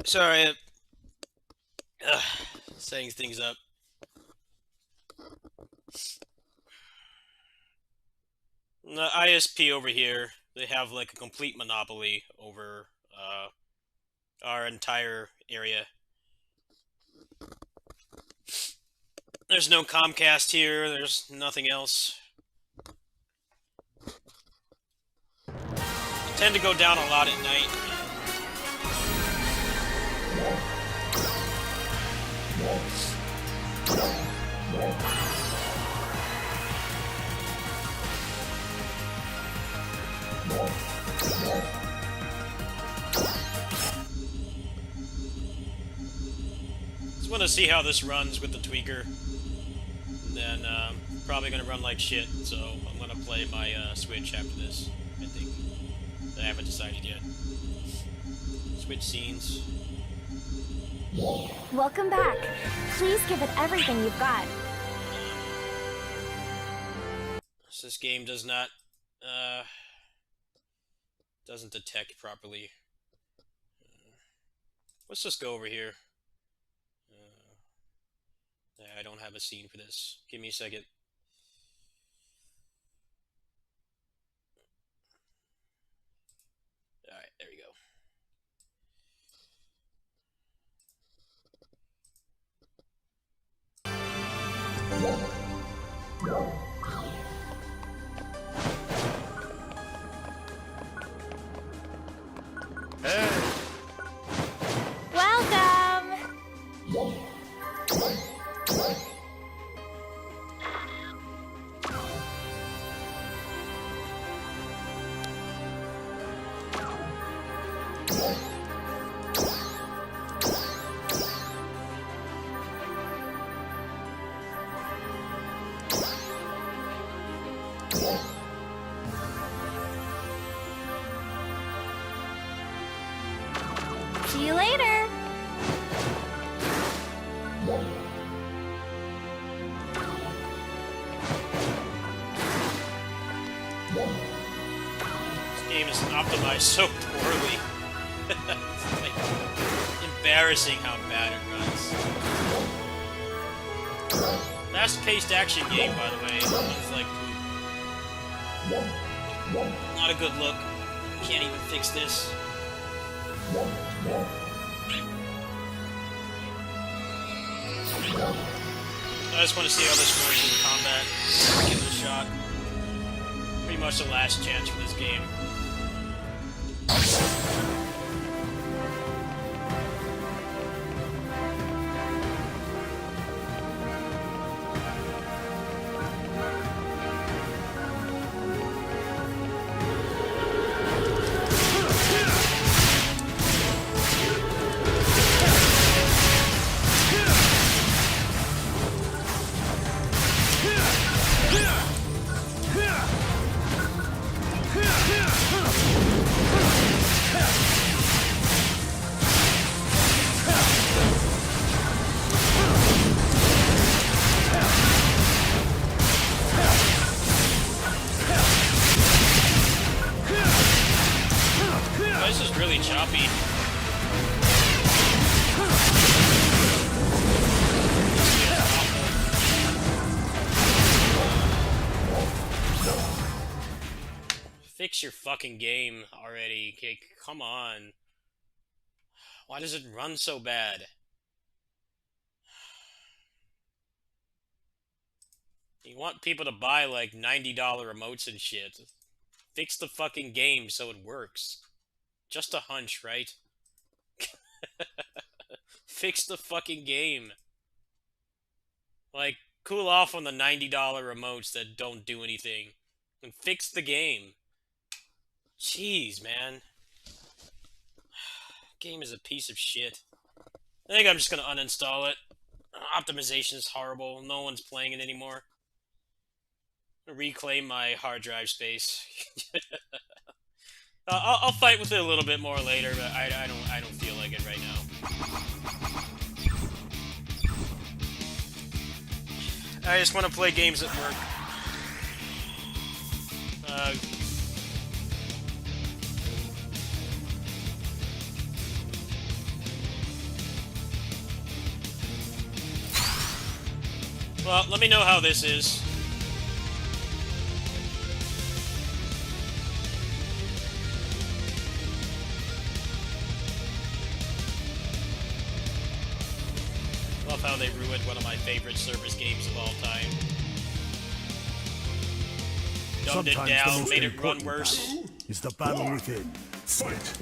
Sorry, uh, setting things up. The ISP over here, they have like a complete monopoly over our entire area. There's no Comcast here. There's nothing else. They tend to go down a lot at night. Just want to see how this runs with the tweaker. And then probably gonna run like shit. So I'm gonna play my Switch after this. I think. I haven't decided yet. Switch scenes. Welcome back. Please give it everything you've got. So this game doesn't detect properly. Let's just go over here. I don't have a scene for this. Give me a second. Alright, there we go. Welcome! See you later! This game is optimized so poorly. It's like embarrassing how bad it runs. Fast-paced action game, by the way. It runs like poop. Not a good look. Can't even fix this. I just want to see how this runs in combat. Give it a shot. Pretty much the last chance for this game. This is really choppy. Fix your fucking game already. Okay, come on. Why does it run so bad? You want people to buy like $90 remotes and shit. Fix the fucking game so it works. Just a hunch, right? Fix the fucking game. Like, cool off on the $90 remotes that don't do anything. And fix the game. Jeez, man. Game is a piece of shit. I think I'm just gonna uninstall it. Optimization is horrible. No one's playing it anymore. Reclaim my hard drive space. I'll fight with it a little bit more later, but I don't feel like it right now. I just want to play games at work. Well, let me know how this is. Love how they ruined one of my favorite service games of all time. Dumbed it Sometimes the down, most made it run important worse. battle is the battle within. Fight!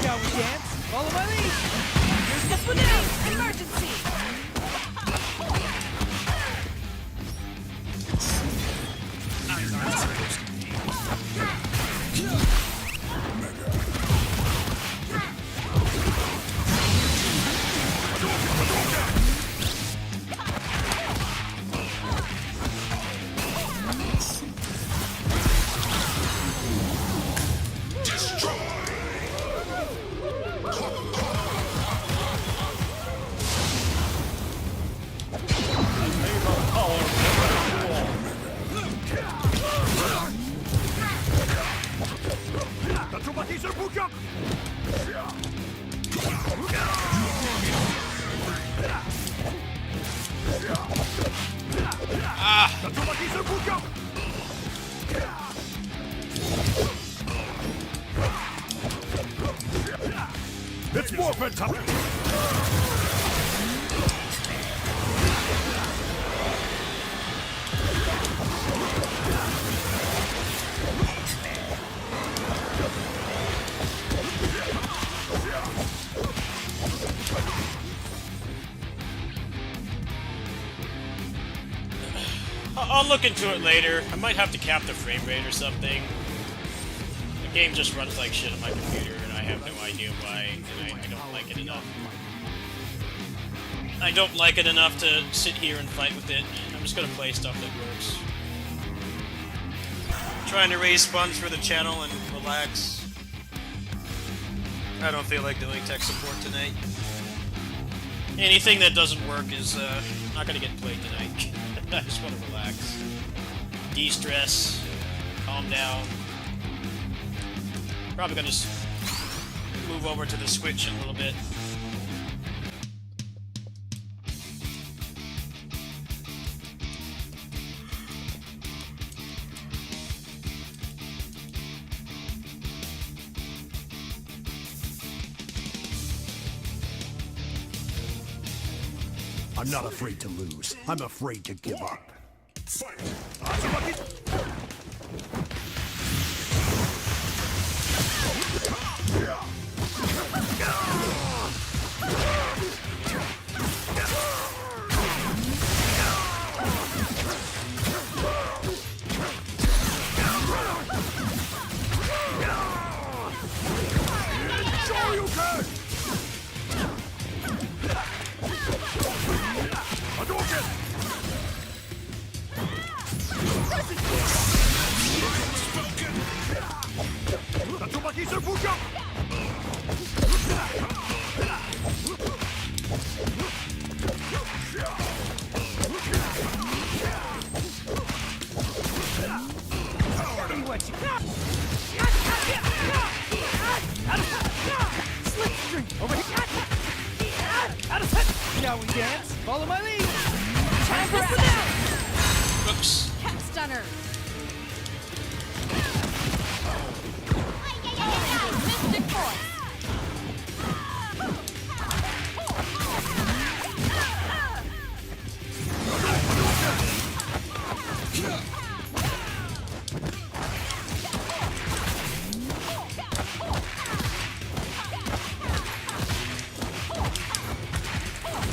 Shall we dance? Follow my lead! Here's the finale! Emergency! It's morphin' time! I'll look into it later. I might have to cap the frame rate or something. The game just runs like shit on my computer, and I have no idea why, and I don't like it enough. I don't like it enough to sit here and fight with it. I'm just gonna play stuff that works. Trying to raise funds for the channel and relax. I don't feel like doing tech support tonight. Anything that doesn't work is not gonna get played tonight. I just want to relax. De-stress. Calm down. Probably gonna just move over to the Switch in a little bit. I'm not afraid to lose. I'm afraid to give up. Fight! Shall we dance? Follow my lead! Time for Oops. Cat Stunner. Mystic Force.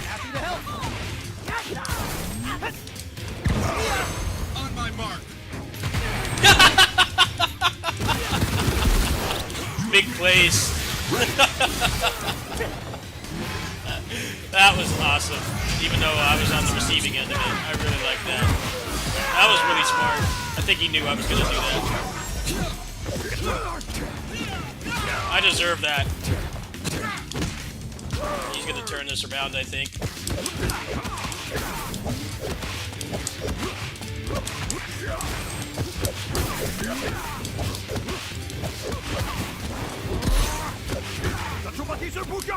Happy to help! On my mark. Big plays. That was awesome. Even though I was on the receiving end of it, I really liked that. That was really smart. I think he knew I was gonna do that. I deserve that. He's gonna turn this around, I think.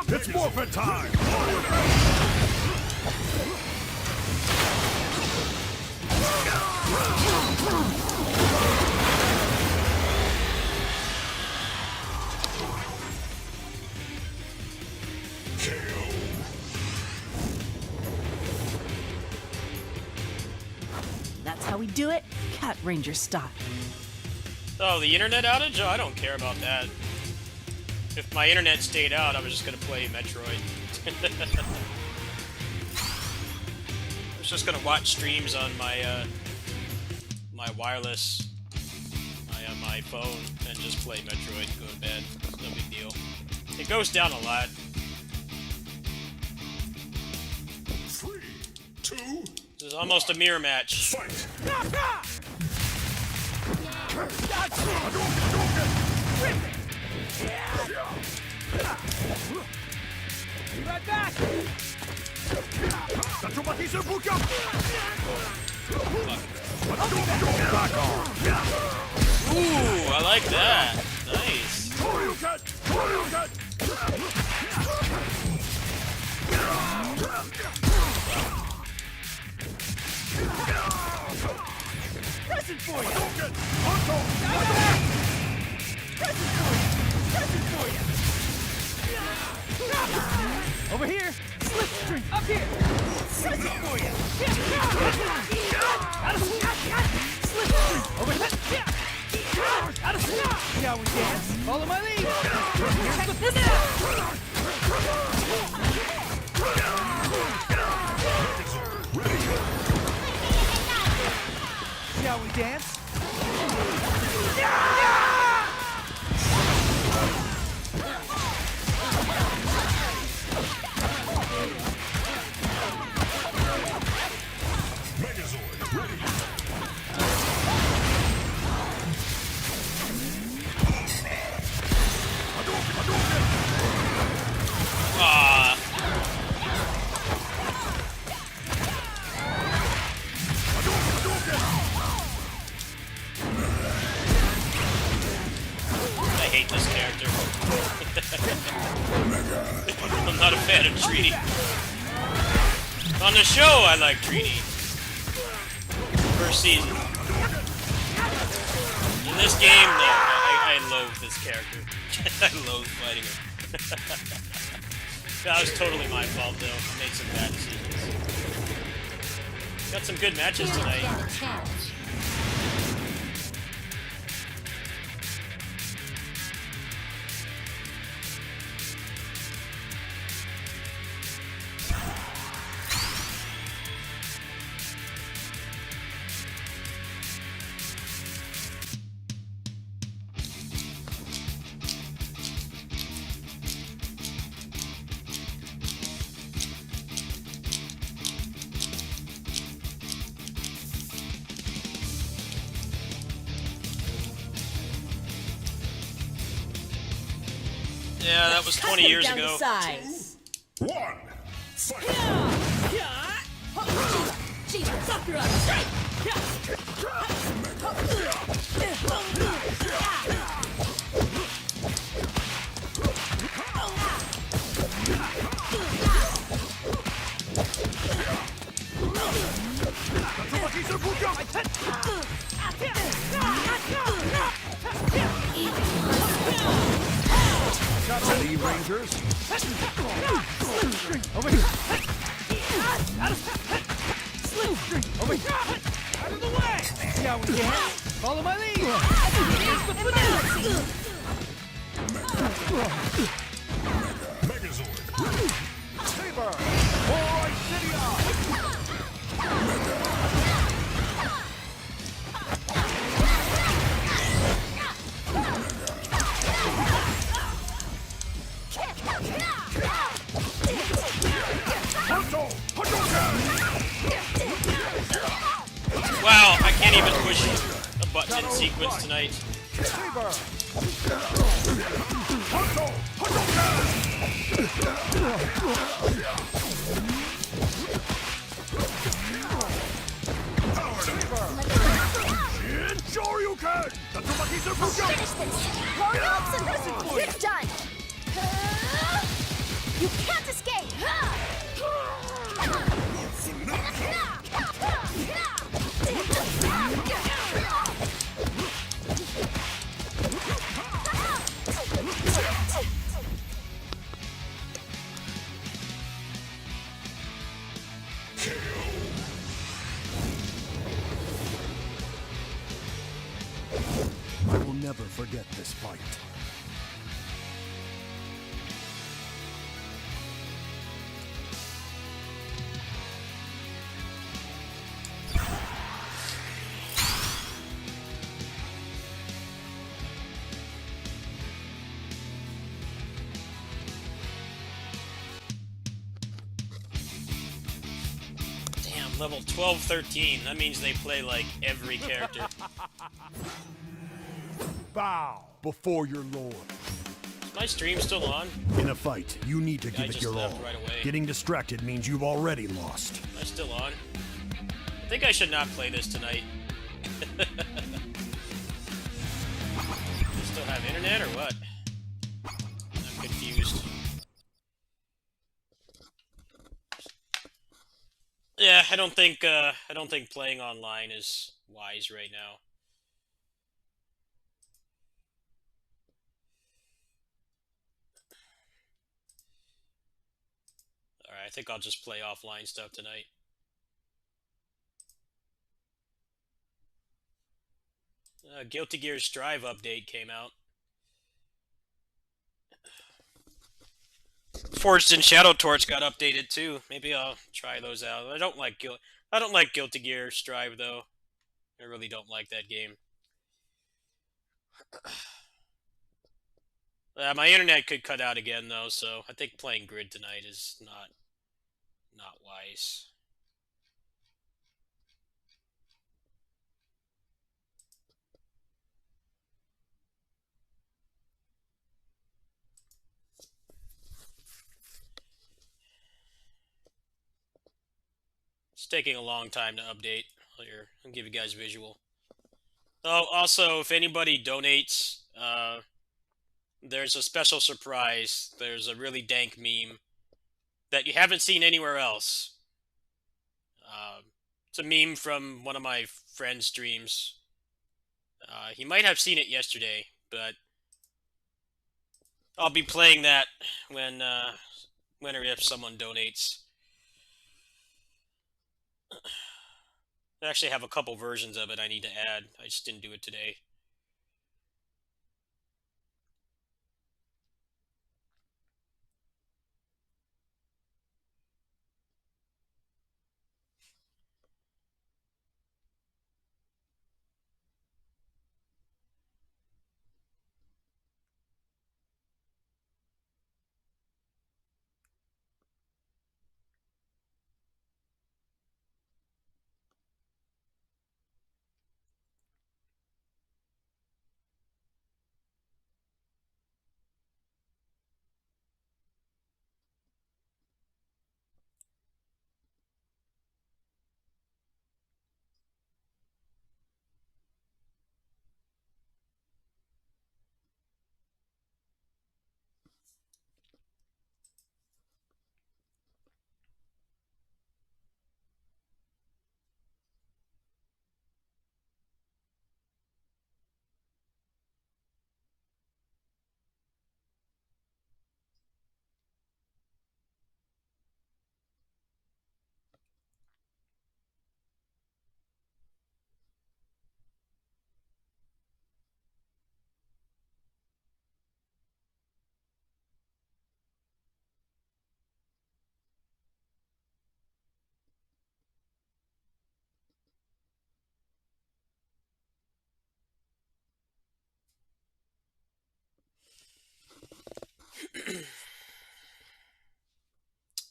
It's morphin' time! That's how we do it, Cat Ranger style. Oh, the internet outage? Oh, I don't care about that. If my internet stayed out, I was just gonna play Metroid. I was just gonna watch streams on my my wireless, my phone, and just play Metroid and go to bed. No big deal. It goes down a lot. 3, 2, This is almost a mirror match. fight! Be right back! Ooh, I like that. Nice. Present for you! Over here! Slipstream! Up here! Present for you! Slipstream! Over here! Shall we dance? Follow my lead! Here's the Shall we dance? Ah. I hate this character. I'm not a fan of Trini. On the show, I like Trini. First season. In this game, though, I loathe this character. I loathe fighting him. That was totally my fault, though. I made some bad decisions. Got some good matches tonight. Yeah, that was 20 years ago. Size. 1, fight! Sakura, Ready, Rangers? Over here! Slipstream! Over here! Out of the way! Shall we dance? Follow my lead! Here's the finale! Megazord! Saber! Boy City sequence tonight. Sure you can! Tatsumaki Sufuku! Finish this! Hurry up, you're done! You can't escape! I will never forget this fight. Damn, level 12, 13. That means they play like every character. Bow before your lord. Is my stream still on? In a fight, you need to I give it just your left all. right away. Getting distracted means you've already lost. Am I still on? I think I should not play this tonight. You still have internet or what? I'm confused. Yeah, I don't think playing online is wise right now. Alright, I think I'll just play offline stuff tonight. Guilty Gear Strive update came out. Forged and Shadow Torch got updated too. Maybe I'll try those out. I don't like Guilty Gear Strive though. I really don't like that game. My internet could cut out again though, so I think playing Grid tonight is not wise. It's taking a long time to update. Here, I'll give you guys a visual. Oh, also, if anybody donates, there's a special surprise. There's a really dank meme that you haven't seen anywhere else. It's a meme from one of my friend's streams. He might have seen it yesterday, but I'll be playing that when or if someone donates. I actually have a couple versions of it I need to add. I just didn't do it today.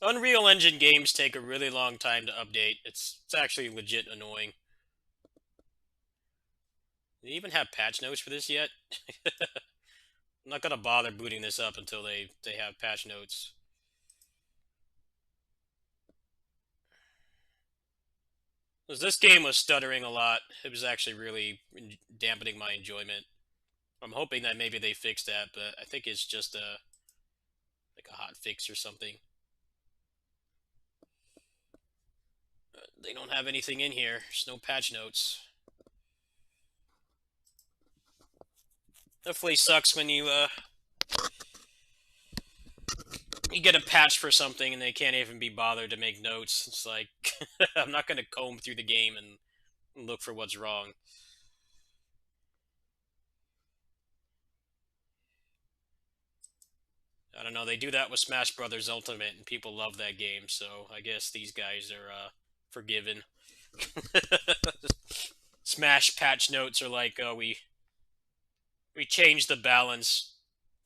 Unreal Engine games take a really long time to update. It's actually legit annoying. Do they even have patch notes for this yet? I'm not gonna bother booting this up until they have patch notes. Because this game was stuttering a lot. It was actually really dampening my enjoyment. I'm hoping that maybe they fixed that, but I think it's just like a hot fix or something. They don't have anything in here. There's no patch notes. Definitely sucks when you get a patch for something and they can't even be bothered to make notes. It's like, I'm not going to comb through the game and look for what's wrong. I don't know, they do that with Smash Brothers Ultimate, and people love that game, so I guess these guys are, forgiven. Smash patch notes are like, we changed the balance,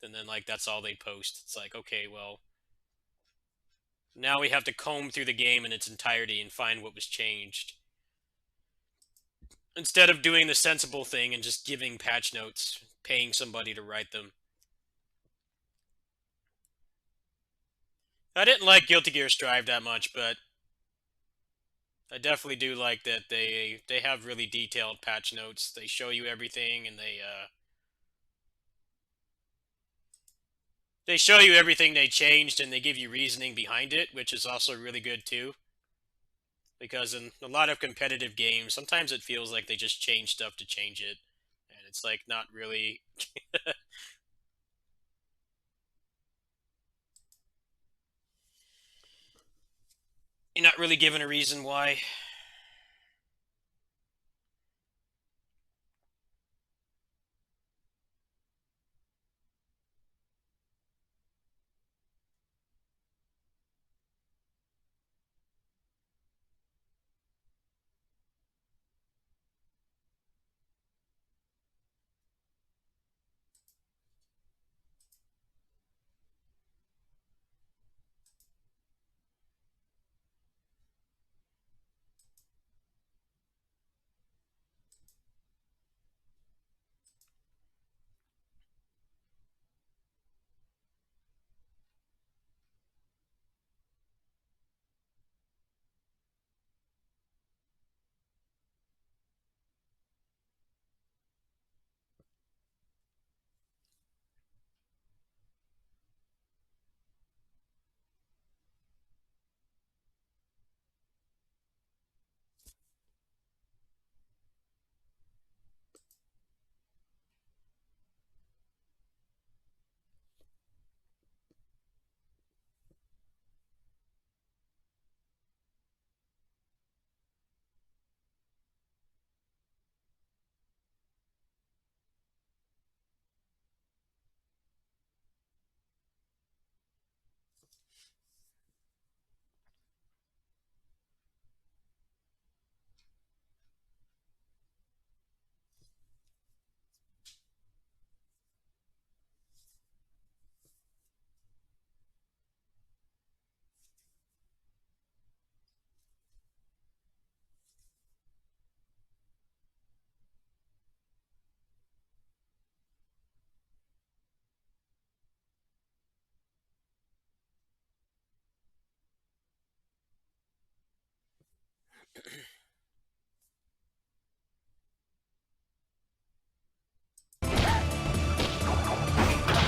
and then, like, that's all they post. It's like, okay, well, now we have to comb through the game in its entirety and find what was changed. Instead of doing the sensible thing and just giving patch notes, paying somebody to write them. I didn't like Guilty Gear Strive that much, but I definitely do like that they have really detailed patch notes. They show you everything, and they show you everything they changed, and they give you reasoning behind it, which is also really good too. Because in a lot of competitive games, sometimes it feels like they just change stuff to change it, and it's like not really. You're not really given a reason why.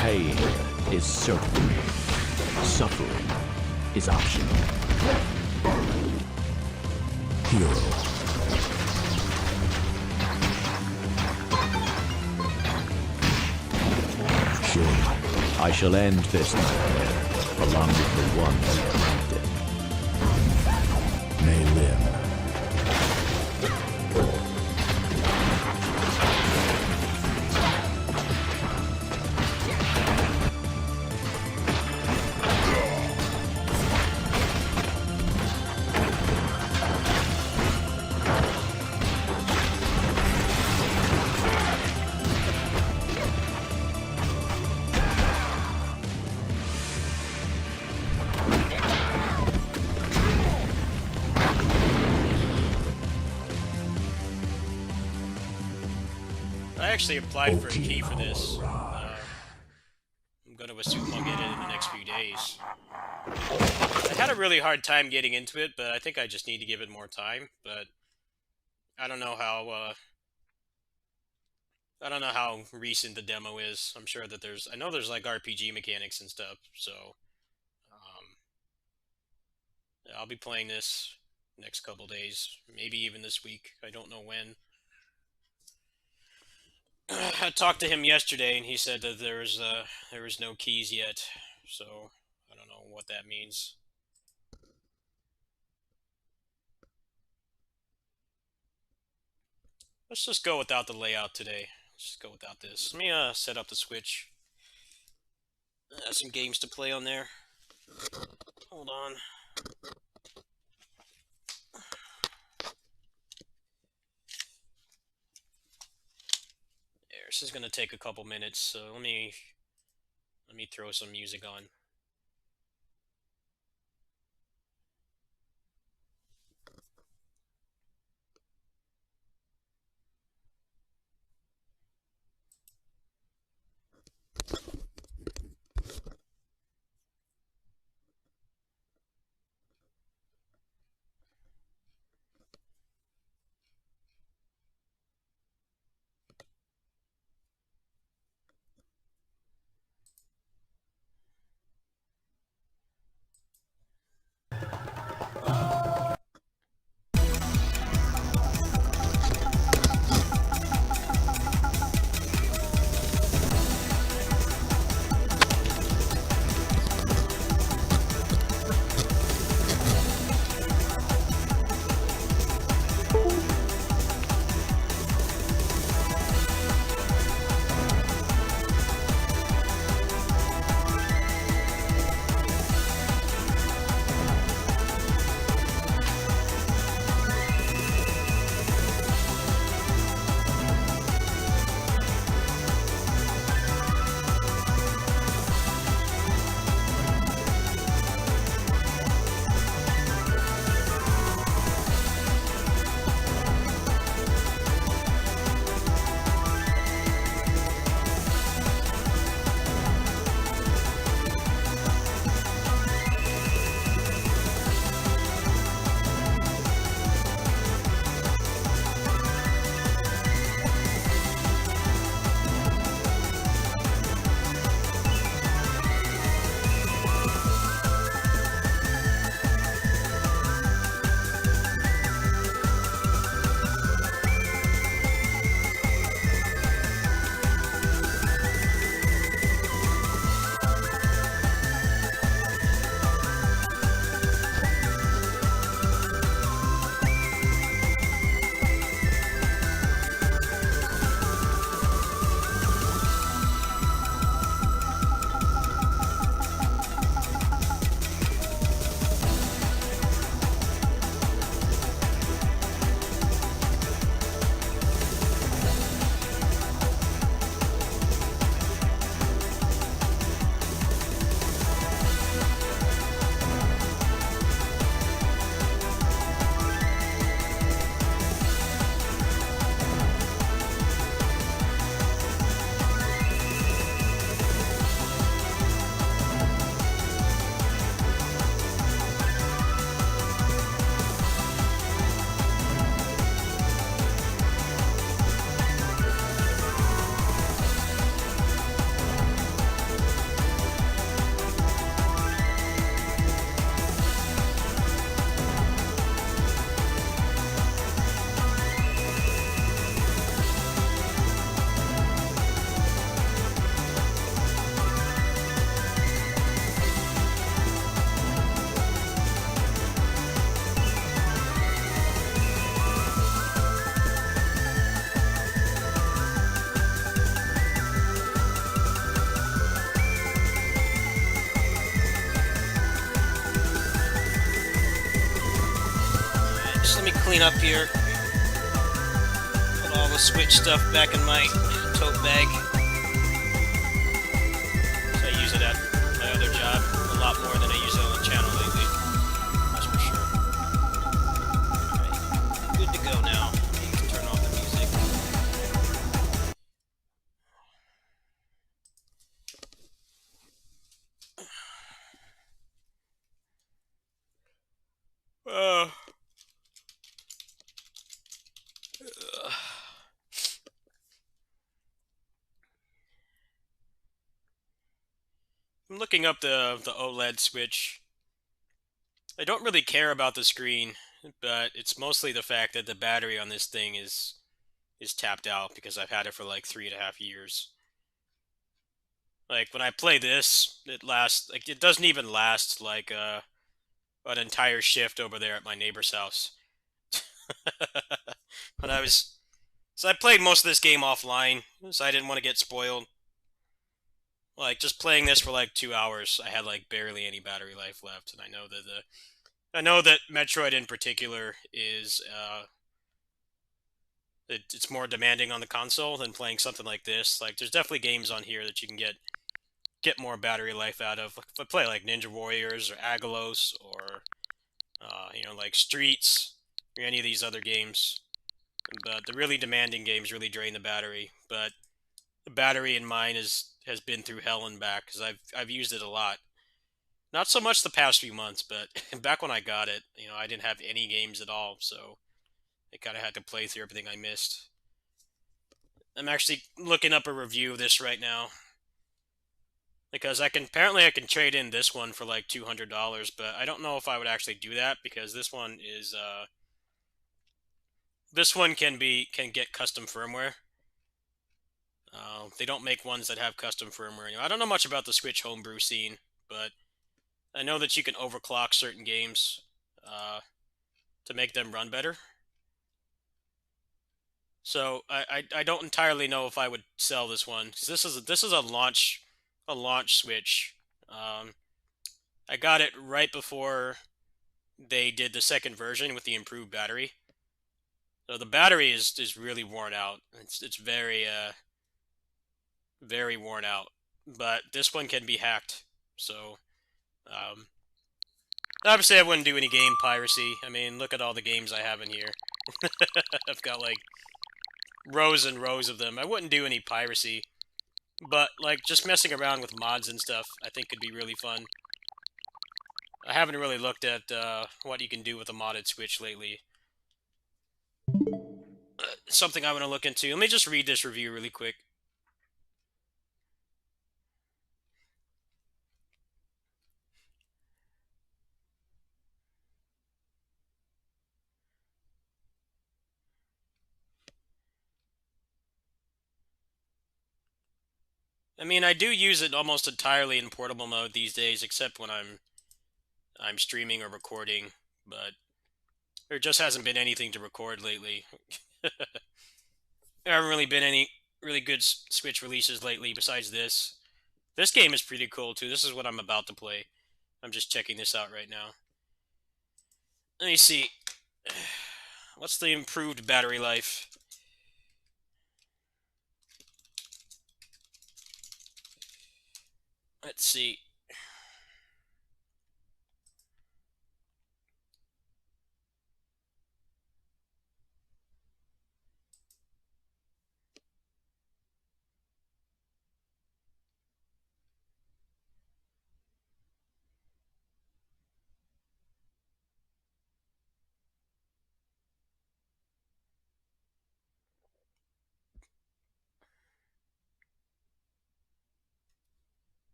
Pain is certain. Suffering is optional. Hero. Sure, I shall end this nightmare along with the one who dreamed it. May live. I actually applied for a key for this. I'm going to assume I'll get it in the next few days. I had a really hard time getting into it, but I think I just need to give it more time. But I don't know how. I don't know how recent the demo is. I'm sure that I know there's like RPG mechanics and stuff. So I'll be playing this next couple days, maybe even this week. I don't know when. I talked to him yesterday, and he said that there was no keys yet. So I don't know what that means. Let's just go without the layout today. Let's just go without this. Let me set up the Switch. Some games to play on there. Hold on. There, this is gonna take a couple minutes, so let me throw some music on. Clean up here. Put all the Switch stuff back in my tote bag. So I use it at my other job a lot more than I use it on the channel lately. That's for sure. Alright, good to go now. Turn off the music. I'm looking up the OLED Switch. I don't really care about the screen, but it's mostly the fact that the battery on this thing is tapped out because I've had it for like 3.5 years. Like when I play this, it lasts like it doesn't even last like an entire shift over there at my neighbor's house. When I was so I played most of this game offline, so I didn't want to get spoiled. Like just playing this for like 2 hours, I had like barely any battery life left, and I know that Metroid in particular is it's more demanding on the console than playing something like this. Like there's definitely games on here that you can get more battery life out of. Like, if I play like Ninja Warriors or Agalos or like Streets or any of these other games. But the really demanding games really drain the battery. But the battery in mine has been through hell and back because I've used it a lot. Not so much the past few months, but back when I got it, I didn't have any games at all, so I kind of had to play through everything I missed. I'm actually looking up a review of this right now because apparently I can trade in this one for like $200, but I don't know if I would actually do that because this one can get custom firmware. They don't make ones that have custom firmware. I don't know much about the Switch homebrew scene, but I know that you can overclock certain games to make them run better. So I don't entirely know if I would sell this one because this is a launch Switch. I got it right before they did the second version with the improved battery. So the battery is really worn out. It's very worn out. But this one can be hacked. So obviously I wouldn't do any game piracy. I mean, look at all the games I have in here. I've got like rows and rows of them. I wouldn't do any piracy, but like just messing around with mods and stuff I think could be really fun. I haven't really looked at what you can do with a modded Switch lately. Something I want to look into. Let me just read this review really quick. I mean, I do use it almost entirely in portable mode these days, except when I'm streaming or recording, but there just hasn't been anything to record lately. There haven't really been any really good Switch releases lately besides this. This game is pretty cool too. This is what I'm about to play. I'm just checking this out right now. Let me see. What's the improved battery life? Let's see.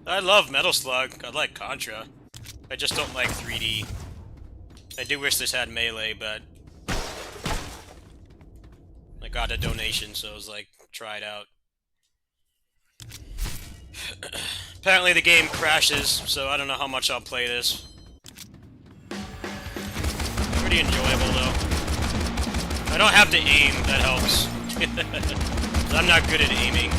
I love Metal Slug. I like Contra. I just don't like 3D. I do wish this had melee, but I got a donation, so I was like, try it out. Apparently the game crashes, so I don't know how much I'll play this. Pretty enjoyable, though. I don't have to aim, that helps. I'm not good at aiming.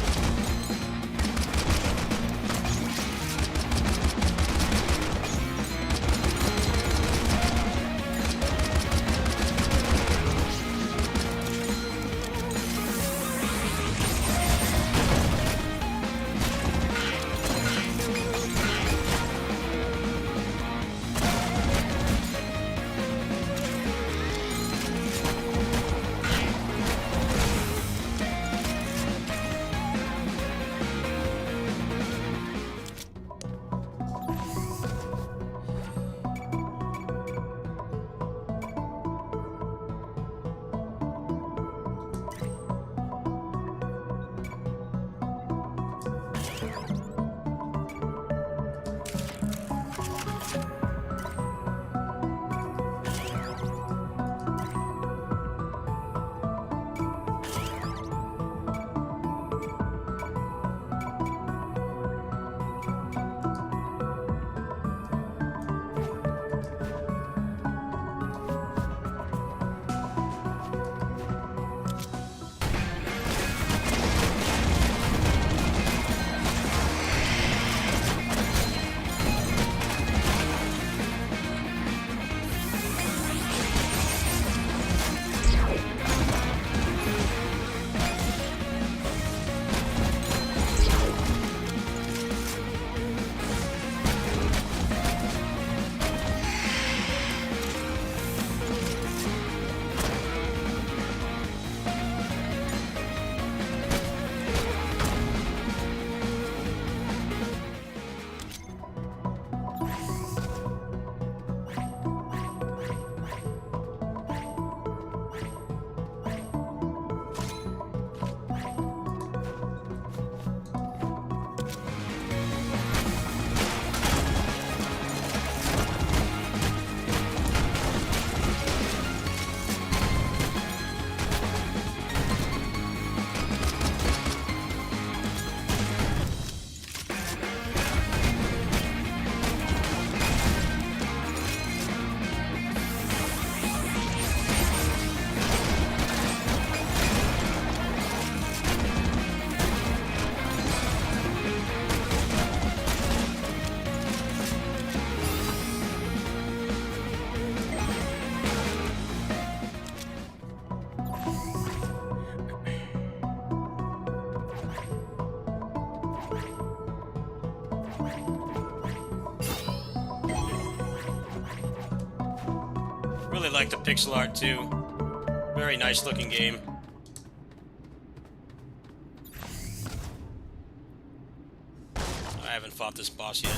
Really like the pixel art too. Very nice looking game. I haven't fought this boss yet.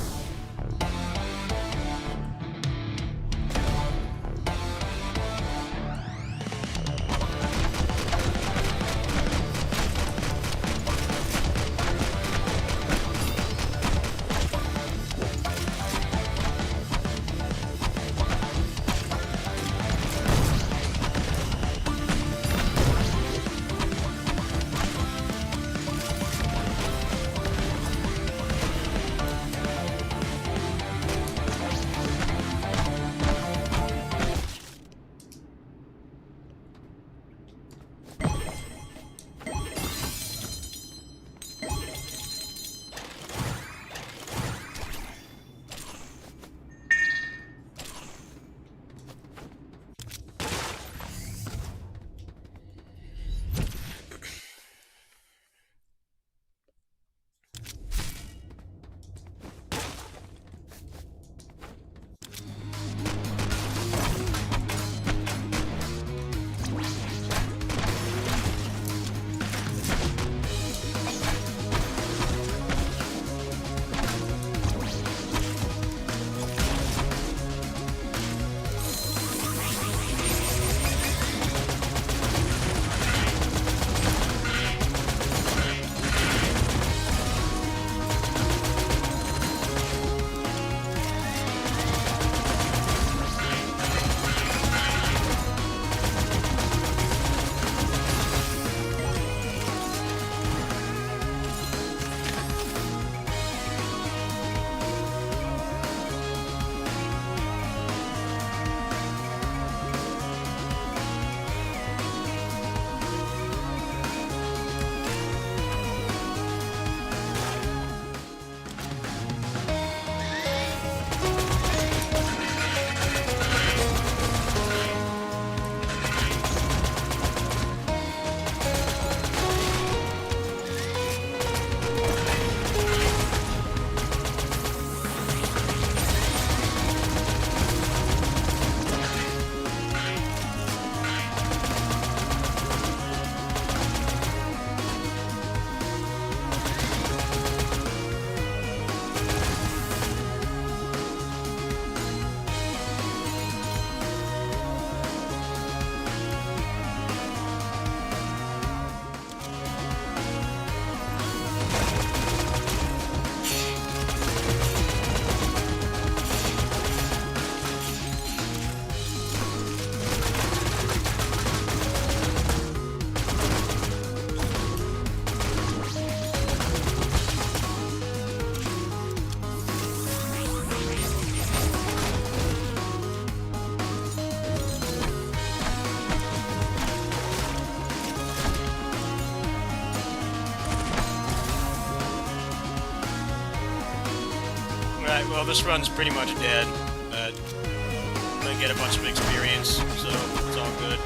Alright, well this run's pretty much dead, but I'm gonna get a bunch of experience, so it's all good.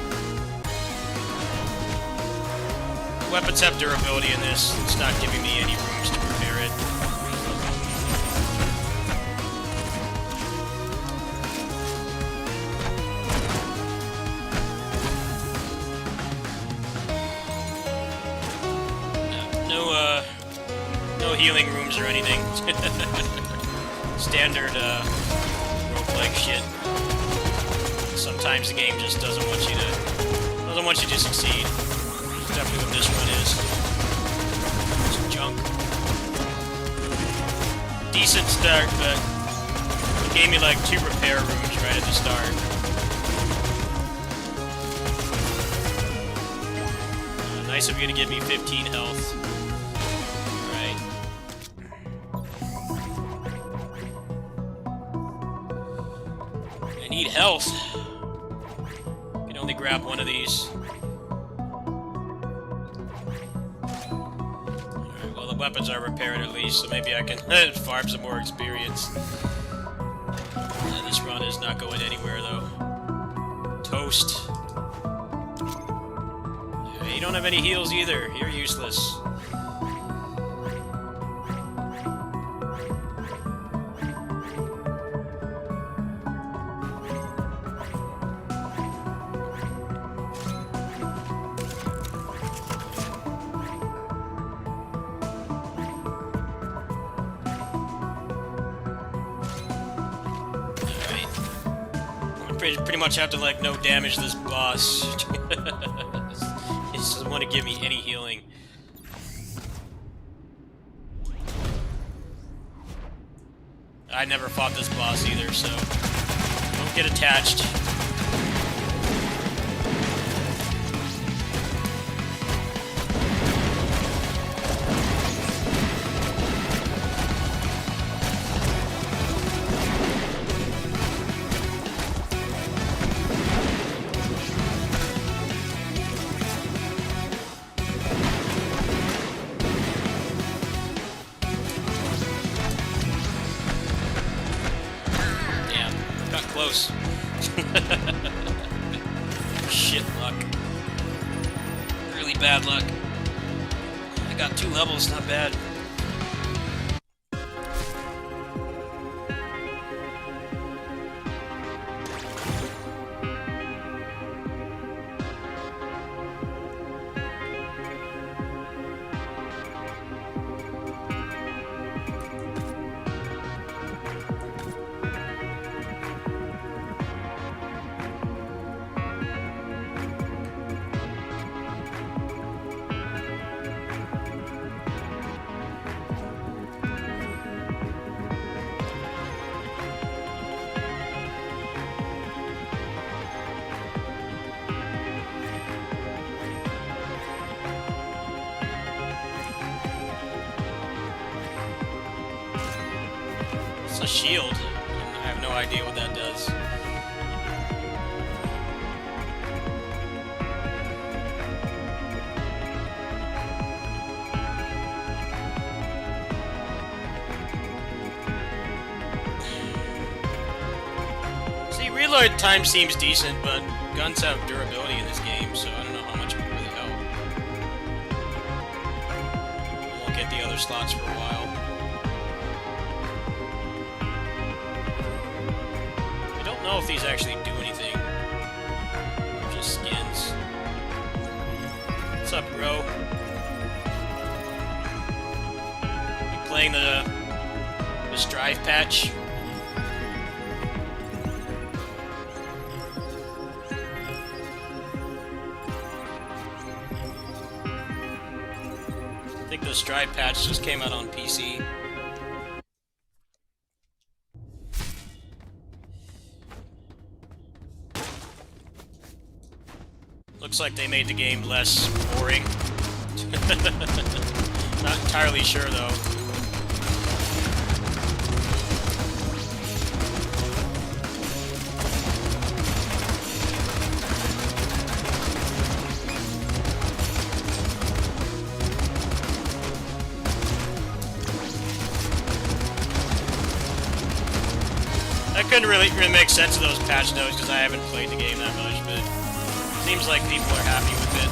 Weapons have durability in this, it's not giving me any rooms to repair it. No healing rooms or anything. Standard roguelike shit. Sometimes the game just doesn't want you to succeed. That's definitely what this one is. It's junk. Decent start, but it gave me like 2 repair rooms right at the start. Nice of you to give me 15 health. I need health. I can only grab one of these. Alright, well the weapons are repaired at least, so maybe I can farm some more experience. This run is not going anywhere though. Toast. Yeah, you don't have any heals either. You're useless. pretty much have to, like, no damage this boss. He doesn't want to give me any healing. I never fought this boss either, so don't get attached. Close. Shit luck. Really bad luck. I got 2 levels, not bad. It's a shield. I have no idea what that does. See, reload time seems decent, but guns have durability in this game, so I don't know how much it would really help. I won't get the other slots for a while. I don't know if these actually do anything. They're just skins. What's up, bro? You playing the Strive patch? I think the Strive patch just came out on PC. Looks like they made the game less boring. Not entirely sure though. I couldn't really make sense of those patch notes because I haven't played the game that much, but it seems like people are happy with it.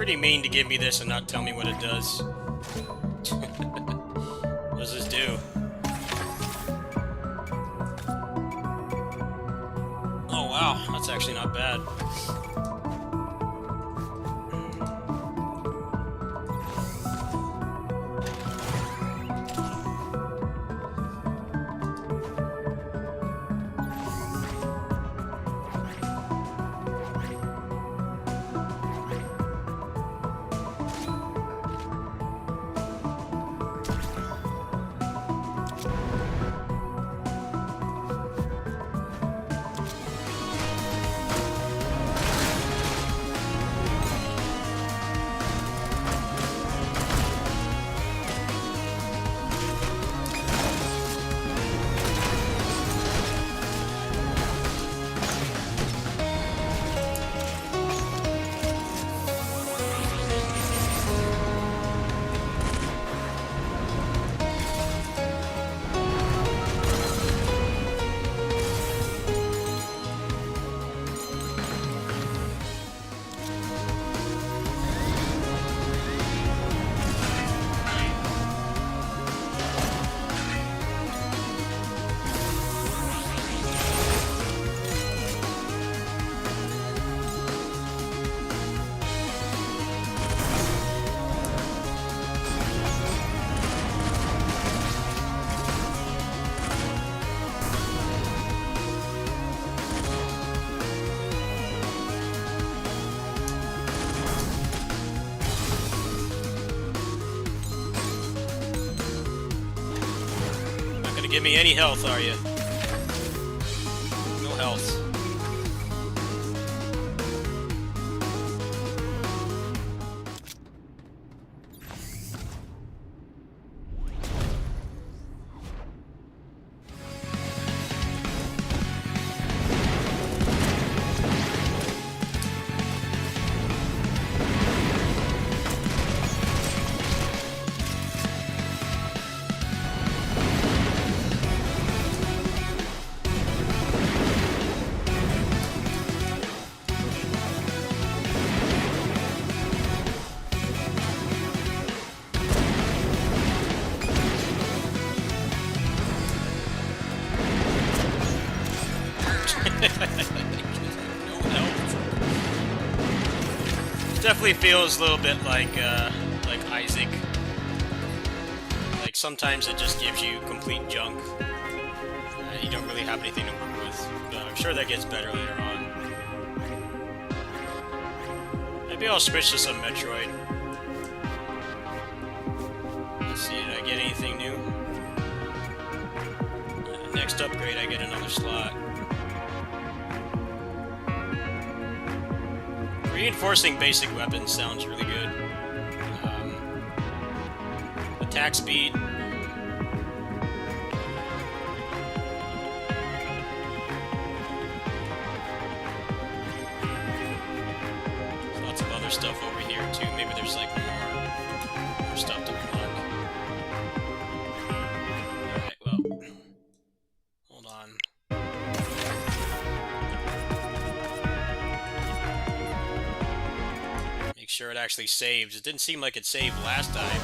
pretty mean to give me this and not tell me what it does. What does this do? Oh wow, that's actually not bad. Give me any health, are you? No health. Definitely feels a little bit like Isaac. Like sometimes it just gives you complete junk. You don't really have anything to work with. But I'm sure that gets better later on. Maybe I'll switch to some Metroid. Let's see, did I get anything new? Next upgrade, I get another slot. Reinforcing basic weapons sounds really good. Attack speed. There's lots of other stuff over here too. Maybe there's like more stuff to unlock. Alright, well. Hold on. Make sure it actually saves. It didn't seem like it saved last time.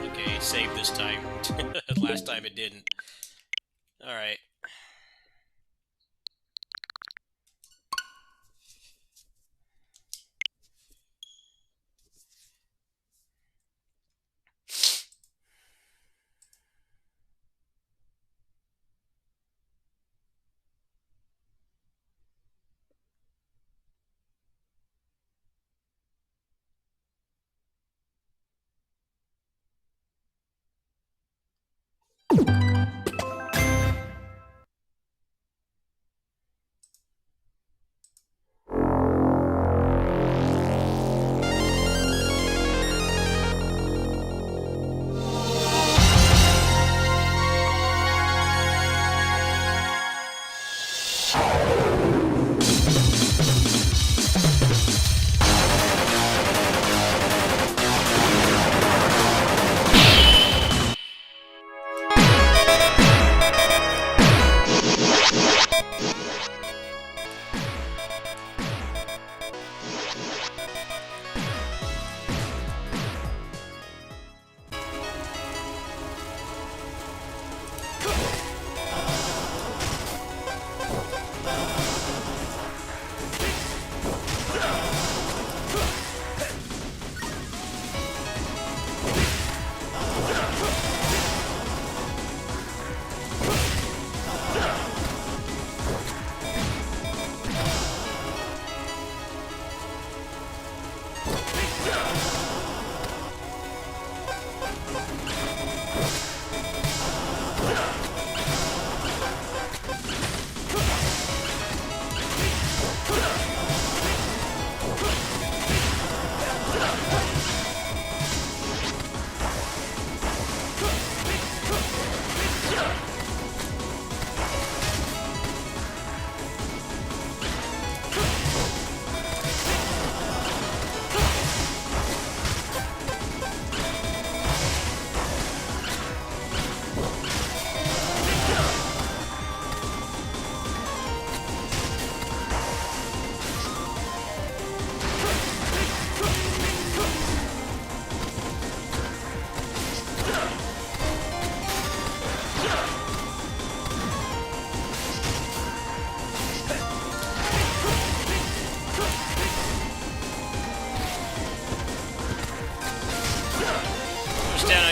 Okay, it saved this time. Last time it didn't. Alright.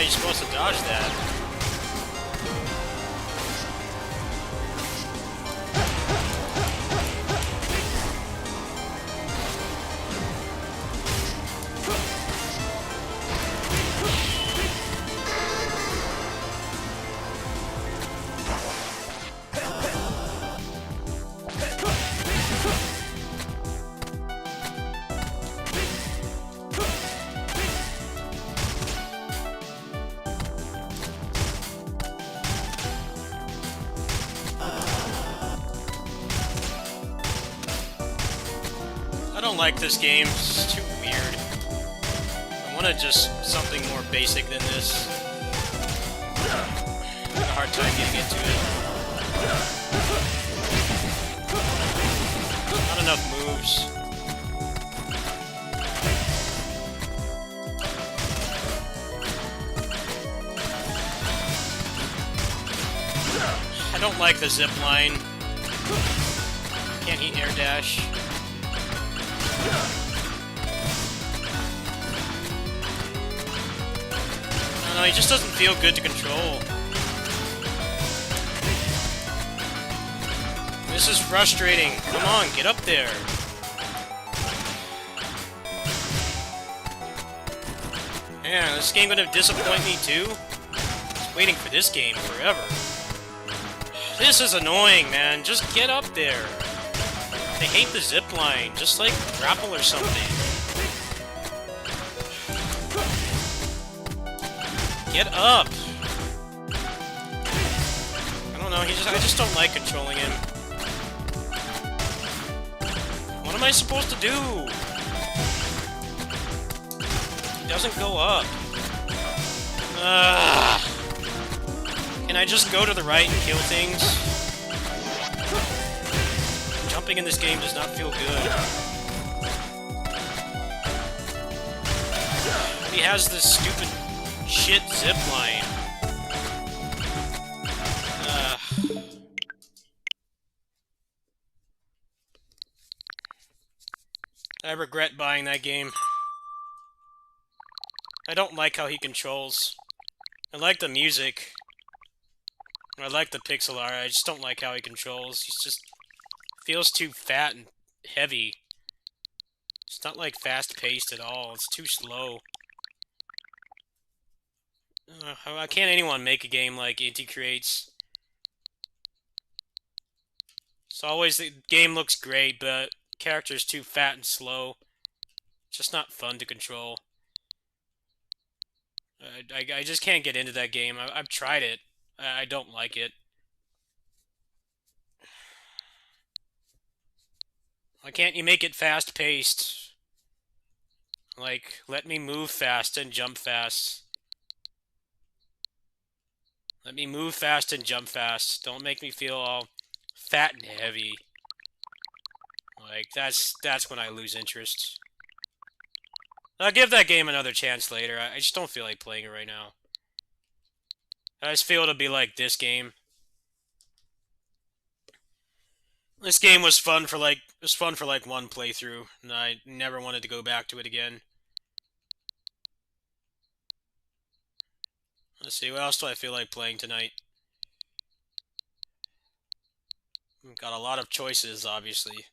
you're supposed to dodge that. I don't like this game. It's too weird. I want to just something more basic than this. I have a hard time getting into it. Not enough moves. I don't like the zip line. Can't he air dash? No, he just doesn't feel good to control. This is frustrating. Come on, get up there. Man, this game gonna disappoint me too? Just waiting for this game forever. This is annoying, man. Just get up there. I hate the zipline. Just like grapple or something. Get up! I don't know, I just don't like controlling him. What am I supposed to do? He doesn't go up. Can I just go to the right and kill things? Jumping in this game does not feel good. He has this stupid shit zipline. I regret buying that game. I don't like how he controls. I like the music. I like the pixel art. I just don't like how he controls. He just feels too fat and heavy. It's not like fast-paced at all. It's too slow. How can't anyone make a game like Inti creates? It's always the game looks great, but character's too fat and slow. It's just not fun to control. I just can't get into that game. I've tried it. I don't like it. Why can't you make it fast-paced? Like, let me move fast and jump fast. Let me move fast and jump fast. Don't make me feel all fat and heavy. Like, that's when I lose interest. I'll give that game another chance later. I just don't feel like playing it right now. I just feel it'll be like this game. This game was fun for like one playthrough, and I never wanted to go back to it again. Let's see, what else do I feel like playing tonight? Got a lot of choices, obviously.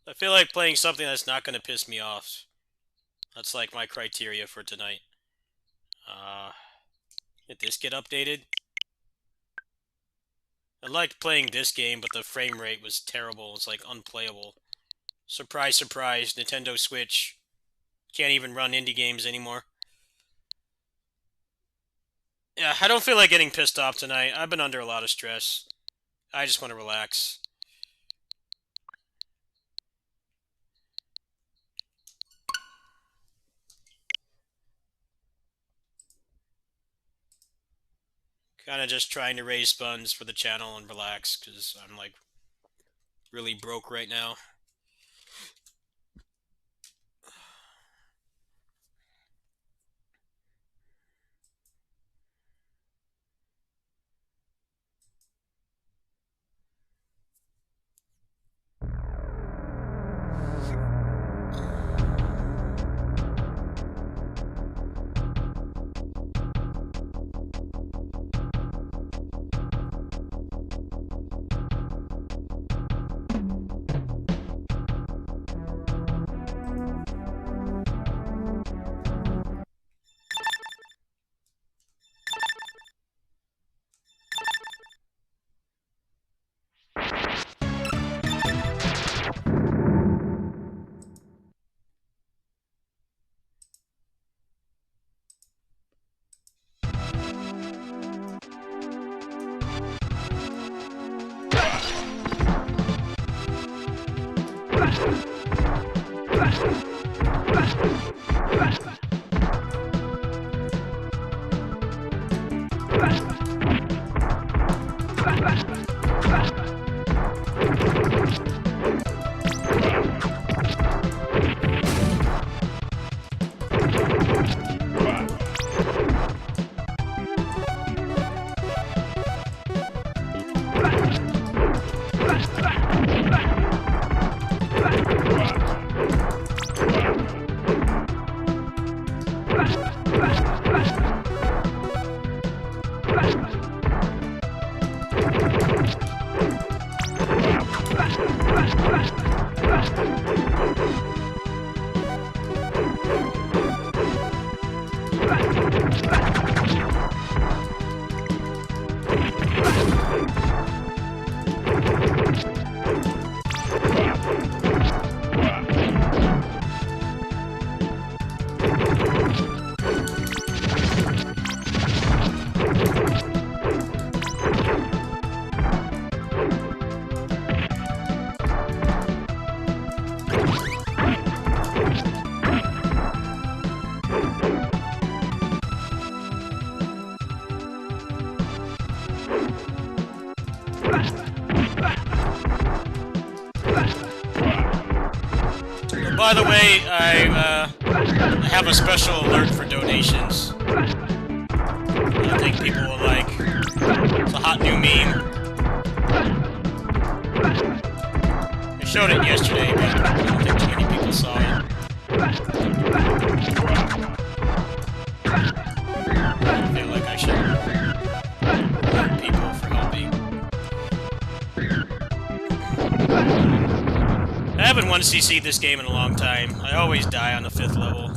I feel like playing something that's not going to piss me off. That's like my criteria for tonight. Did this get updated? I liked playing this game, but the frame rate was terrible. It's like unplayable. Surprise, surprise, Nintendo Switch can't even run indie games anymore. Yeah, I don't feel like getting pissed off tonight. I've been under a lot of stress. I just want to relax. Kind of just trying to raise funds for the channel and relax, because I'm like really broke right now. By the way, I have a special alert for donations. I think people will like. It's a hot new meme. I showed it yesterday, but I don't think too many people saw it. I feel like I should thank people for helping. I haven't wanted to see this game in a long time. I always die on the 5th level.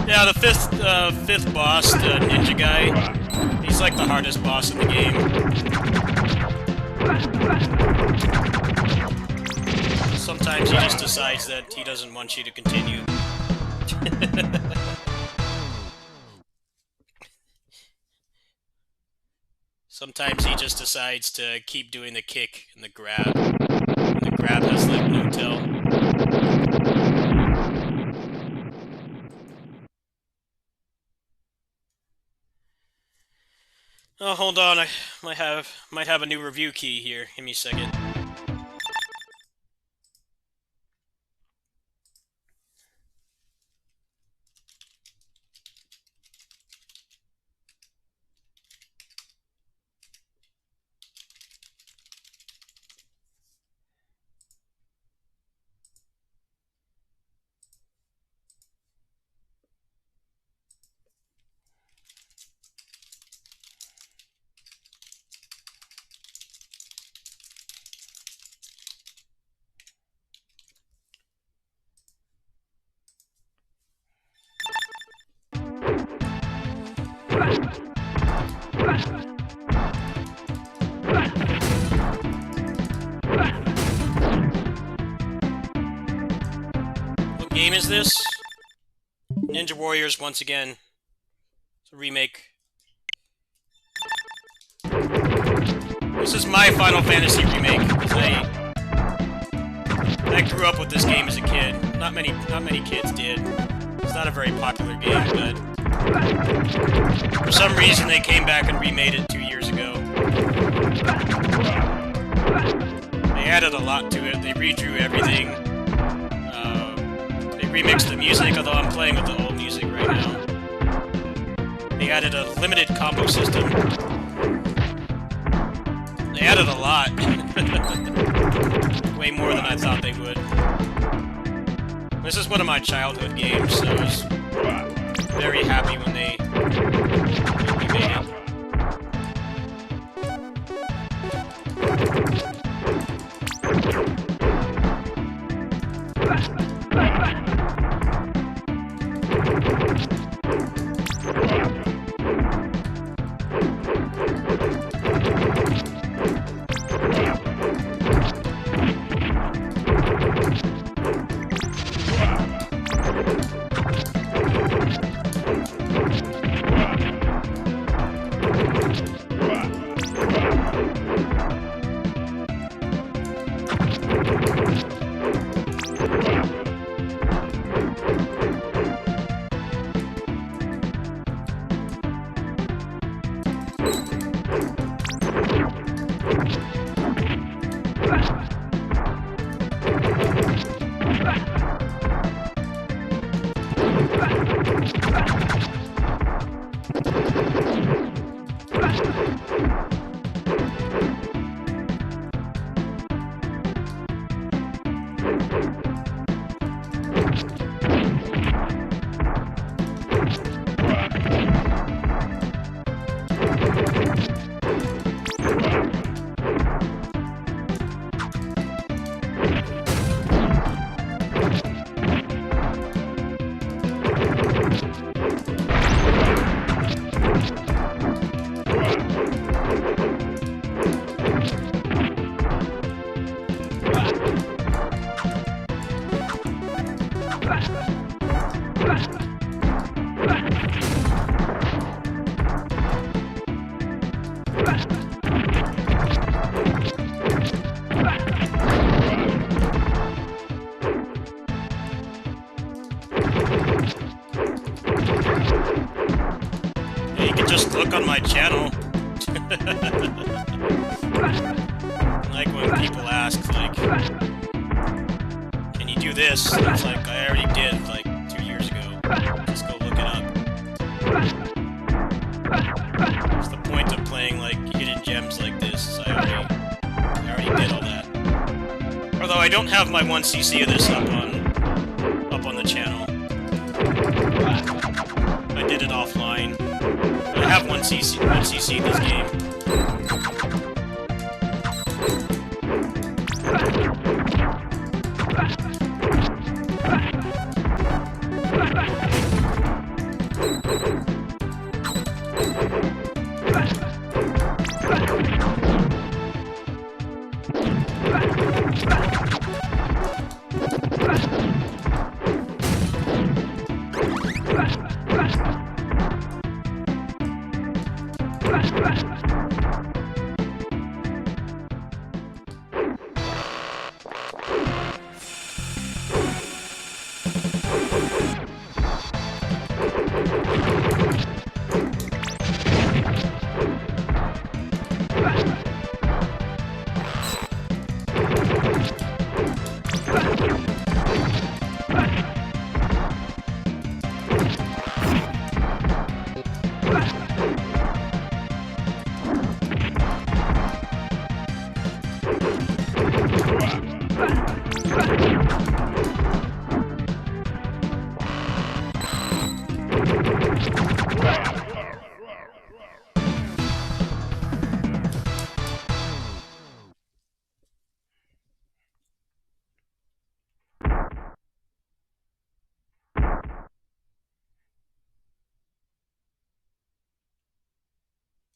Yeah, the fifth boss, the ninja guy, he's like the hardest boss in the game. Sometimes he just decides that he doesn't want you to continue. Sometimes he just decides to keep doing the kick and the grab. And the grab has like no tell. Oh, hold on, I might have a new review key here. Give me a second. What game is this? Ninja Warriors once again. It's a remake. This is my Final Fantasy remake. I grew up with this game as a kid. Not many kids did. It's not a very popular game, but for some reason they came back and remade it 2 years ago. They added a lot to it. They redrew everything. They remixed the music, although I'm playing with the old music right now. They added a limited combo system. They added a lot. Way more than I thought they would. This is one of my childhood games, so I was very happy when they remade it. Yeah, you can just look on my channel. Like when people ask, like, can you do this? And it's like, I already did, like, 2 years ago. Just go look it up. What's the point of playing, like, hidden gems like this? Is I already did all that. Although I don't have my 1cc of this up on the channel. I did it offline. I have 1cc in this game.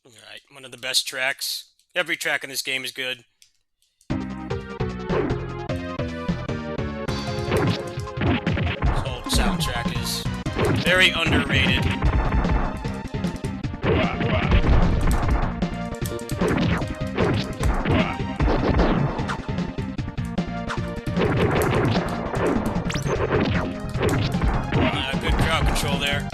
Alright, one of the best tracks. Every track in this game is good. This whole soundtrack is very underrated. Good crowd control there.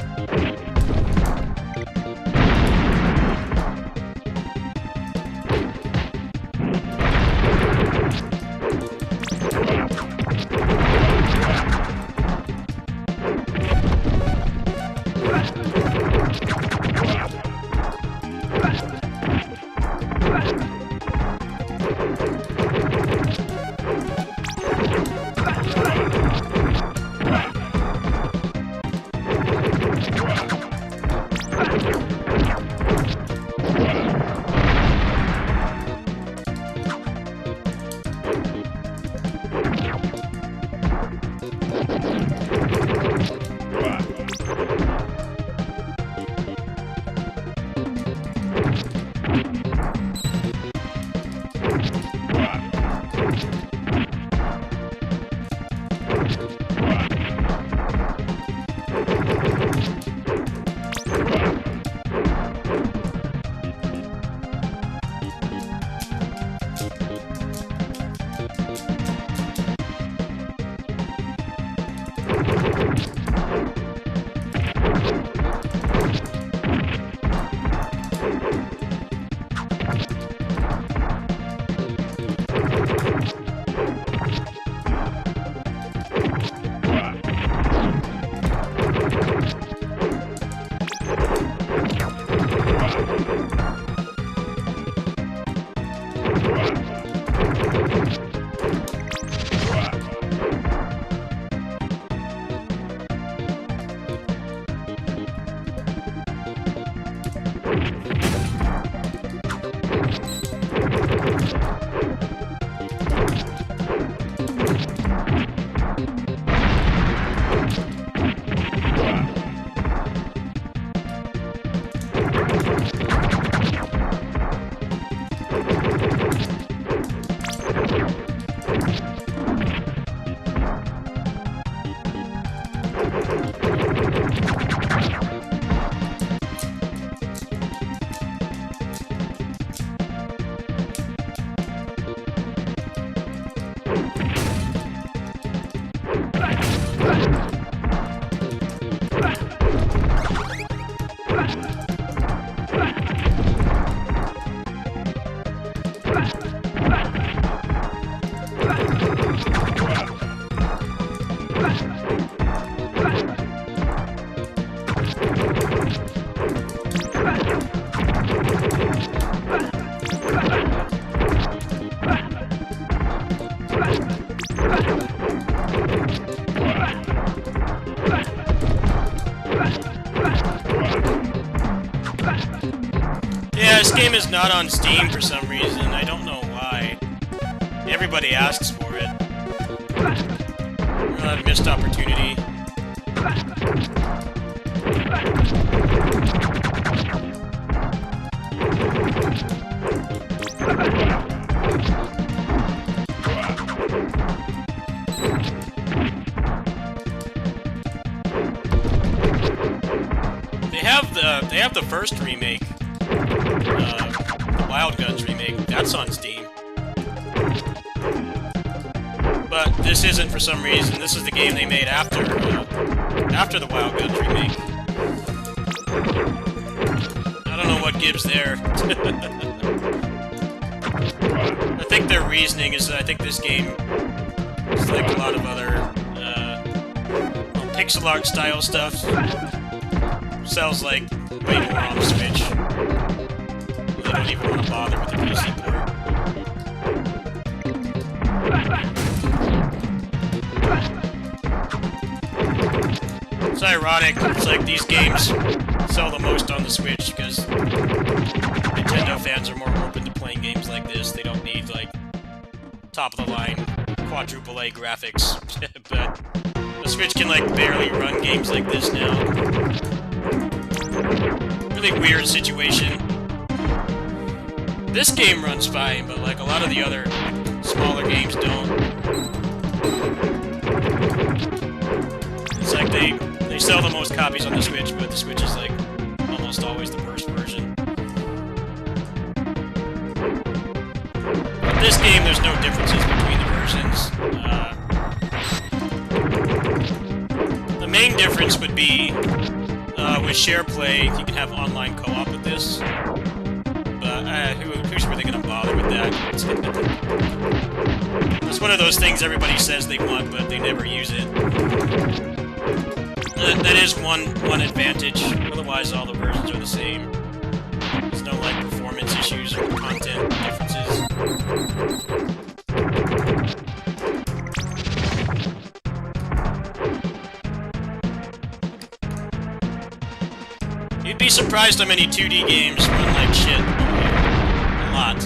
Yeah, this game is not on Steam for some reason. I don't know why. Everybody asks for it. A missed opportunity. They have the first remake, the Wild Guns remake. That's on Steam. But this isn't for some reason. This is the game they made after the Wild Guns remake. I don't know what gives there. I think their reasoning is that I think this game is like a lot of other pixel art style stuff. Sells like way more on the Switch. They don't even want to bother with the PC port. It's ironic. It's like these games sell the most on the Switch because Nintendo fans are more open to playing games like this. They don't need like top-of-the-line quadruple A graphics. But the Switch can like barely run games like this now. Really weird situation. This game runs fine, but like a lot of the other smaller games don't. It's like they sell the most copies on the Switch, but the Switch is like almost always the first version. But this game, there's no differences between the versions. The main difference would be with share play, you can have online co-op with this. But who's really gonna bother with that? It's one of those things everybody says they want, but they never use it. That is one advantage. Otherwise, all the versions are the same. There's no like performance issues or content differences. You'd be surprised how many 2D games run like shit. A lot.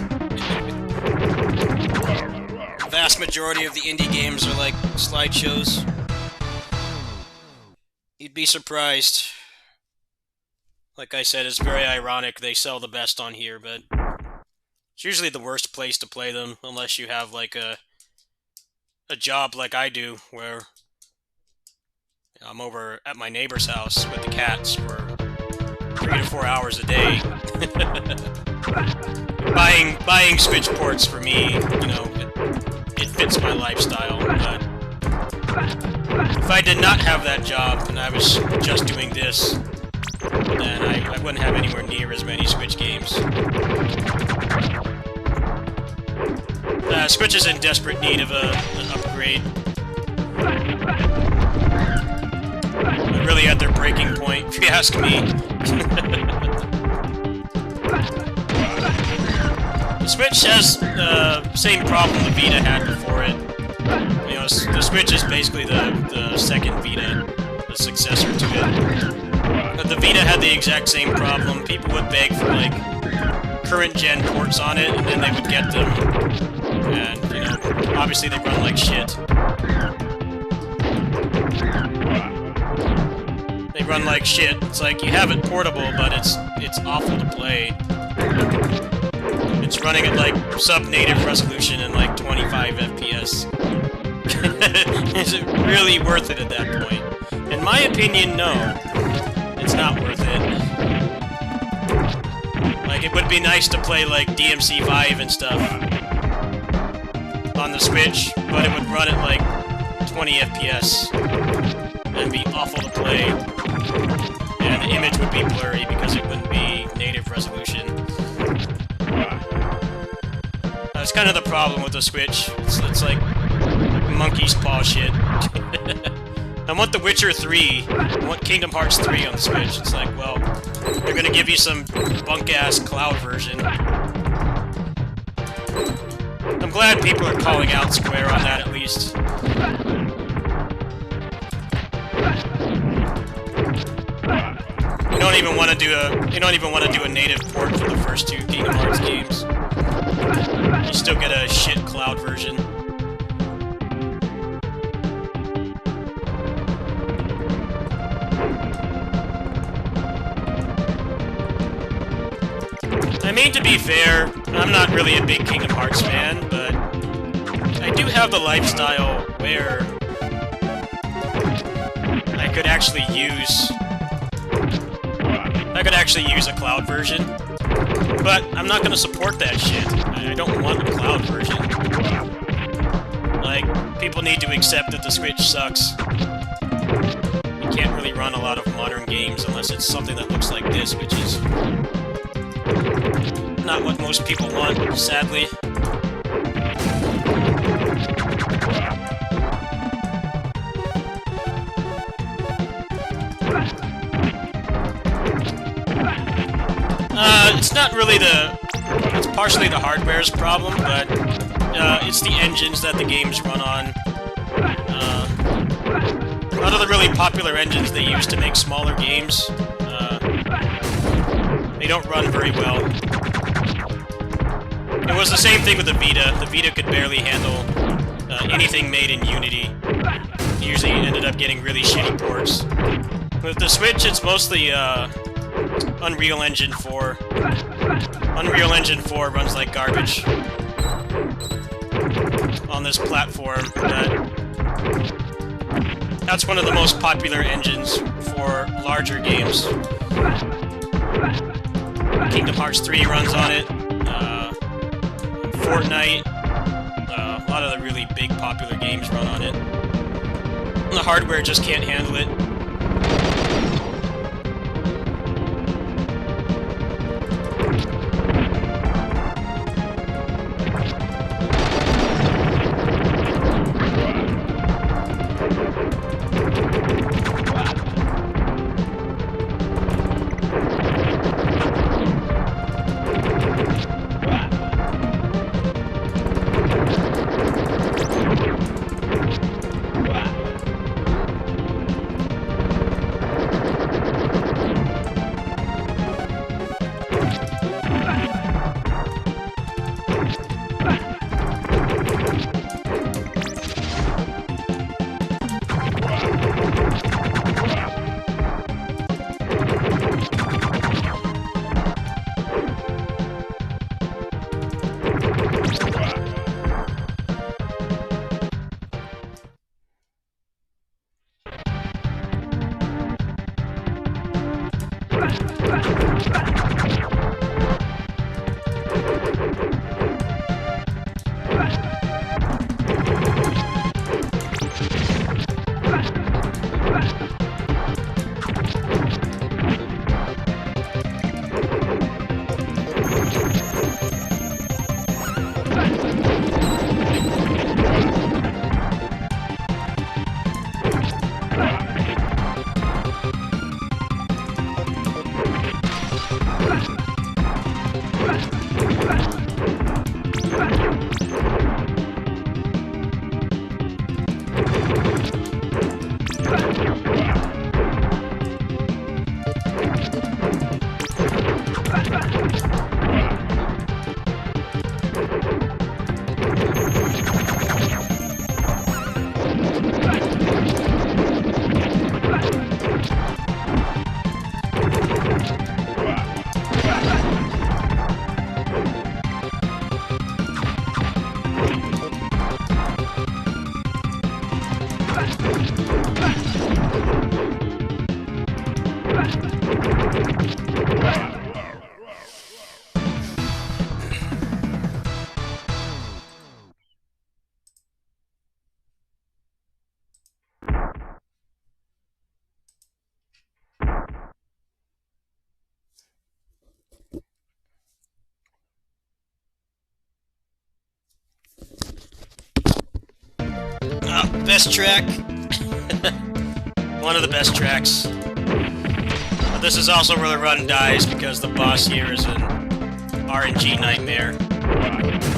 The vast majority of the indie games are like slideshows. You'd be surprised. Like I said, it's very ironic they sell the best on here, but it's usually the worst place to play them, unless you have like a job like I do, where I'm over at my neighbor's house with the cats for 3 to 4 hours a day. buying Switch ports for me, you know, it fits my lifestyle, but if I did not have that job and I was just doing this, then I wouldn't have anywhere near as many Switch games. Switch is in desperate need of an upgrade. They're really at their breaking point, if you ask me. The Switch has the same problem the Vita had before it. You know, the Switch is basically the second Vita, the successor to it. But the Vita had the exact same problem. People would beg for, like, current-gen ports on it, and then they would get them. And, you know, obviously they run like shit. They run like shit. It's like, you have it portable, but it's awful to play. It's running at, like, sub-native resolution and, like, 25 FPS. Is it really worth it at that point? In my opinion, no. It's not worth it. Like, it would be nice to play, like, DMC Vive and stuff on the Switch, but it would run at, like, 20 FPS and be awful to play. And the image would be blurry because it wouldn't be native resolution. That's kind of the problem with the Switch. It's like monkey's paw shit. I want The Witcher 3, I want Kingdom Hearts 3 on the Switch. It's like, well, they're gonna give you some bunk-ass cloud version. I'm glad people are calling out Square on that, at least. You don't even want to do a native port for the first two Kingdom Hearts games. You still get a shit cloud version. I mean, to be fair, I'm not really a big Kingdom Hearts fan, but I do have the lifestyle where I could actually use a cloud version. But I'm not gonna support that shit. I don't want a cloud version. Like, people need to accept that the Switch sucks. You can't really run a lot of modern games unless it's something that looks like this, which is not what most people want, sadly. It's not really it's partially the hardware's problem, but it's the engines that the games run on. A lot of the really popular engines they use to make smaller games, they don't run very well. It was the same thing with the Vita. The Vita could barely handle anything made in Unity. It usually ended up getting really shitty ports. With the Switch, it's mostly Unreal Engine 4. Unreal Engine 4 runs like garbage on this platform. That's one of the most popular engines for larger games. Kingdom Hearts 3 runs on it. Fortnite. A lot of the really big popular games run on it. The hardware just can't handle it. Best track. One of the best tracks. But this is also where the run dies because the boss here is an RNG nightmare.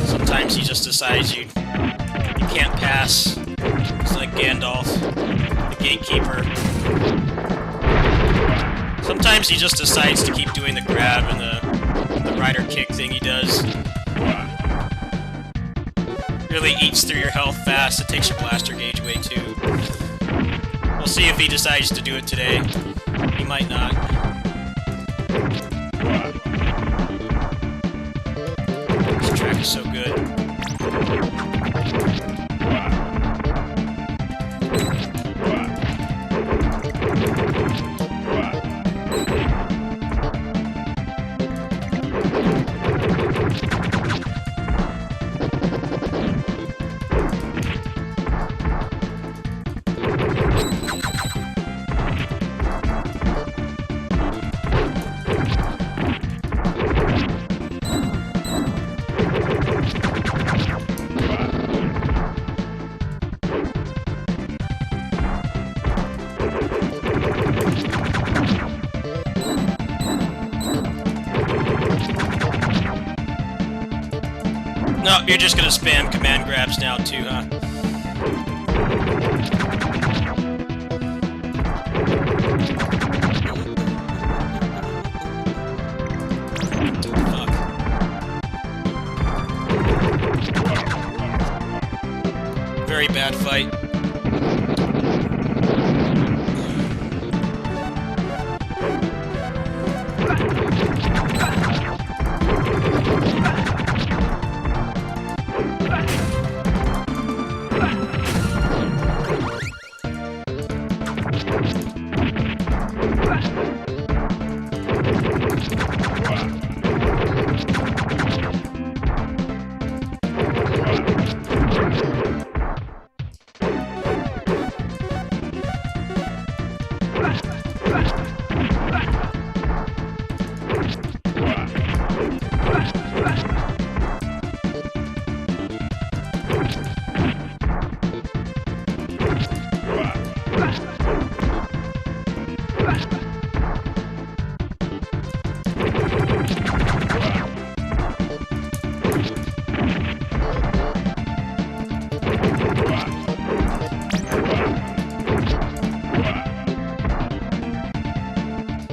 Sometimes he just decides you can't pass. It's like Gandalf, the gatekeeper. Sometimes he just decides to keep doing the grab and the rider kick thing he does. Really eats through your health fast. It takes your blaster gauge away too. We'll see if he decides to do it today. He might not. This track is so good. No, you're just gonna spam command grabs now too, huh? Fuck. Very bad fight.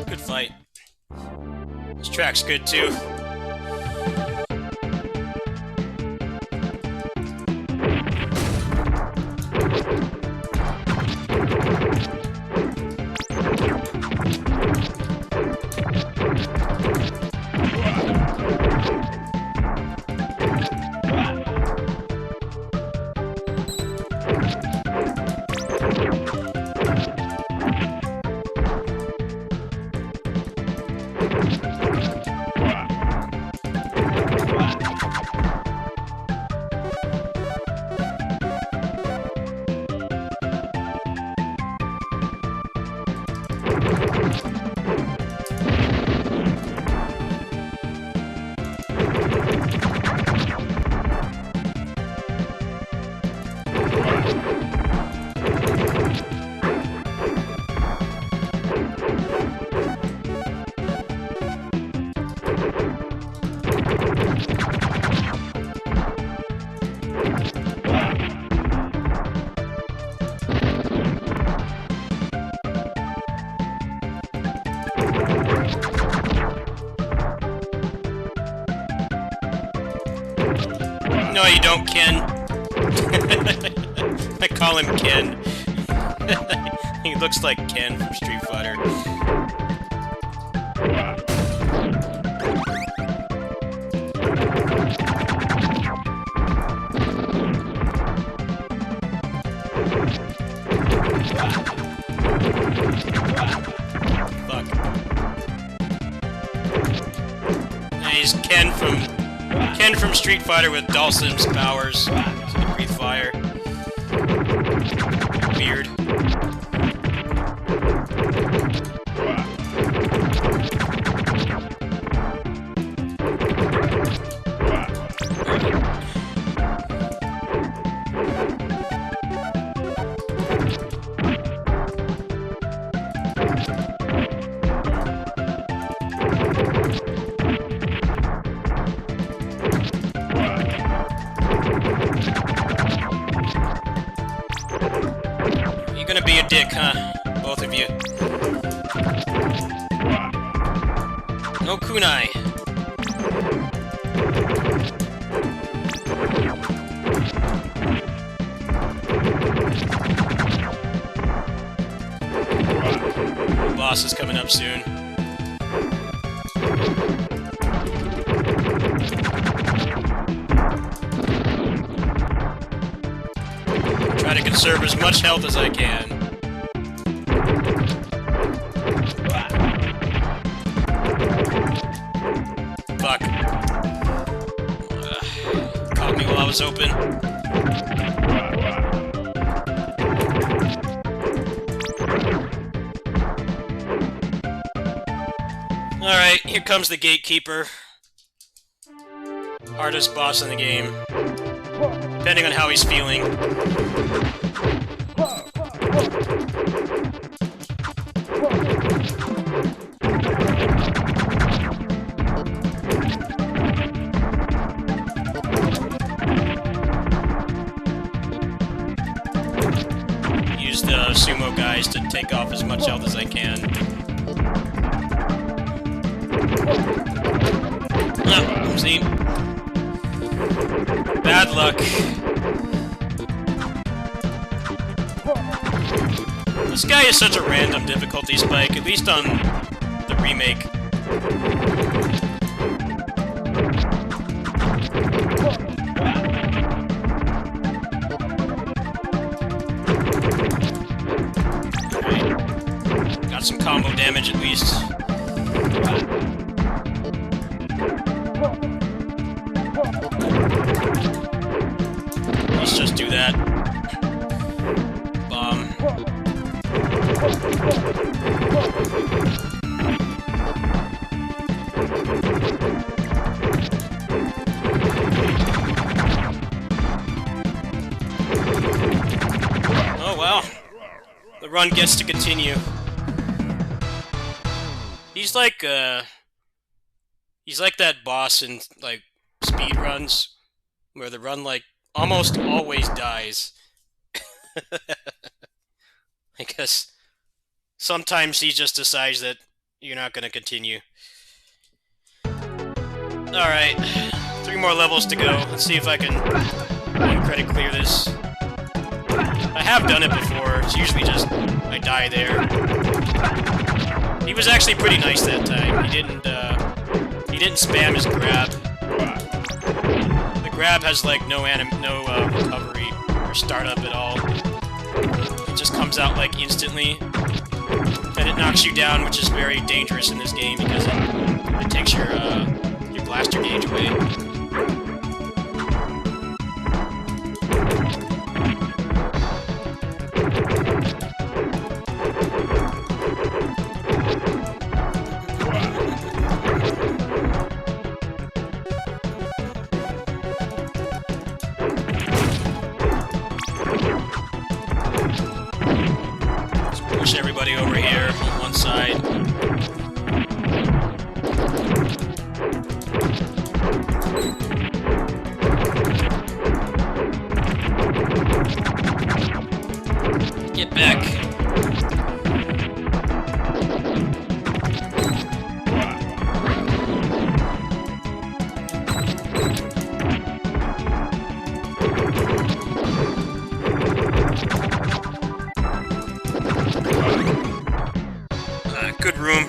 Good fight. This track's good too. No, you don't, Ken. I call him Ken. He looks like Ken from Street Fighter. Fuck. And he's Ken from Street Fighter with Dhalsim's powers. So he can breathe fire. Weird. dick, huh? Both of you. No kunai. The boss is coming up soon. Try to conserve as much health as I can. Fuck. Caught me while I was open. Alright, here comes the Gatekeeper. Hardest boss in the game. Depending on how he's feeling. Use the sumo guys to take off as much health as I can. See? Bad luck. This guy is such a random difficulty spike, at least on the remake. Right. Got some combo damage at least. Let's just do that. Bomb. Oh well. The run gets to continue. He's like that boss in like speed runs where the run like almost always dies. I guess sometimes he just decides that you're not going to continue. Alright, 3 more levels to go. Let's see if I can credit clear this. I have done it before. It's usually just I die there. He was actually pretty nice that time. He didn't spam his grab. Grab has like no recovery or startup at all. It just comes out like instantly, and it knocks you down, which is very dangerous in this game because it takes your blaster gauge away. Push everybody over here on one side. Get back. Good room.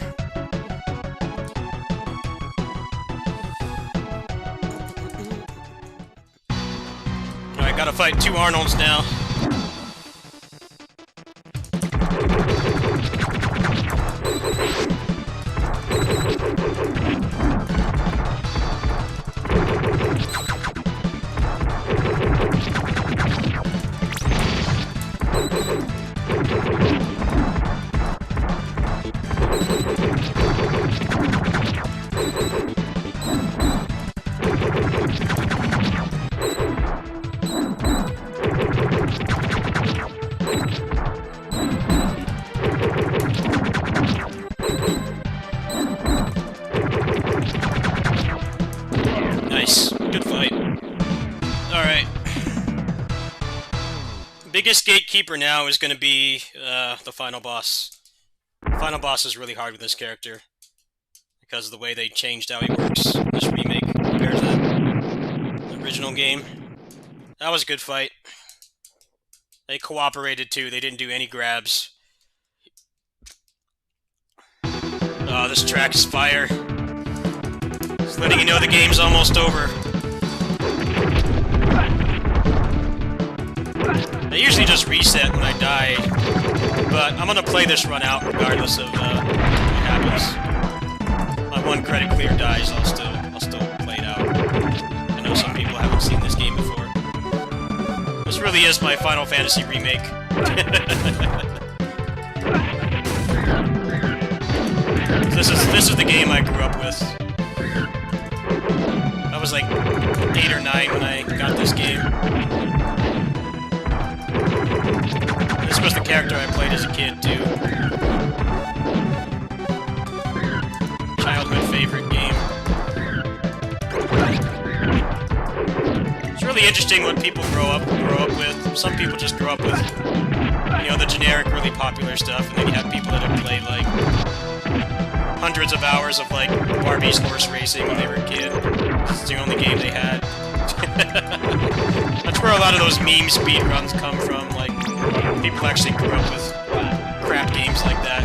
Alright, gotta fight 2 Arnolds now. biggest gatekeeper now is going to be the final boss. The final boss is really hard with this character because of the way they changed how he works in this remake compared to the original game. That was a good fight. They cooperated too. They didn't do any grabs. Oh, this track is fire. Just letting you know the game's almost over. I usually just reset when I die, but I'm gonna play this run out regardless of what happens. My 1 credit clear dies, I'll still play it out. I know some people haven't seen this game before. This really is my Final Fantasy remake. This is the game I grew up with. I was like 8 or 9 when I got this game. This was the character I played as a kid, too. Childhood favorite game. It's really interesting what people grow up with. Some people just grow up with, you know, the generic, really popular stuff, and then you have people that have played, like, hundreds of hours of, like, Barbie's horse racing when they were a kid. It's the only game they had. That's where a lot of those meme speedruns come from, like, people actually grew up with crap games like that,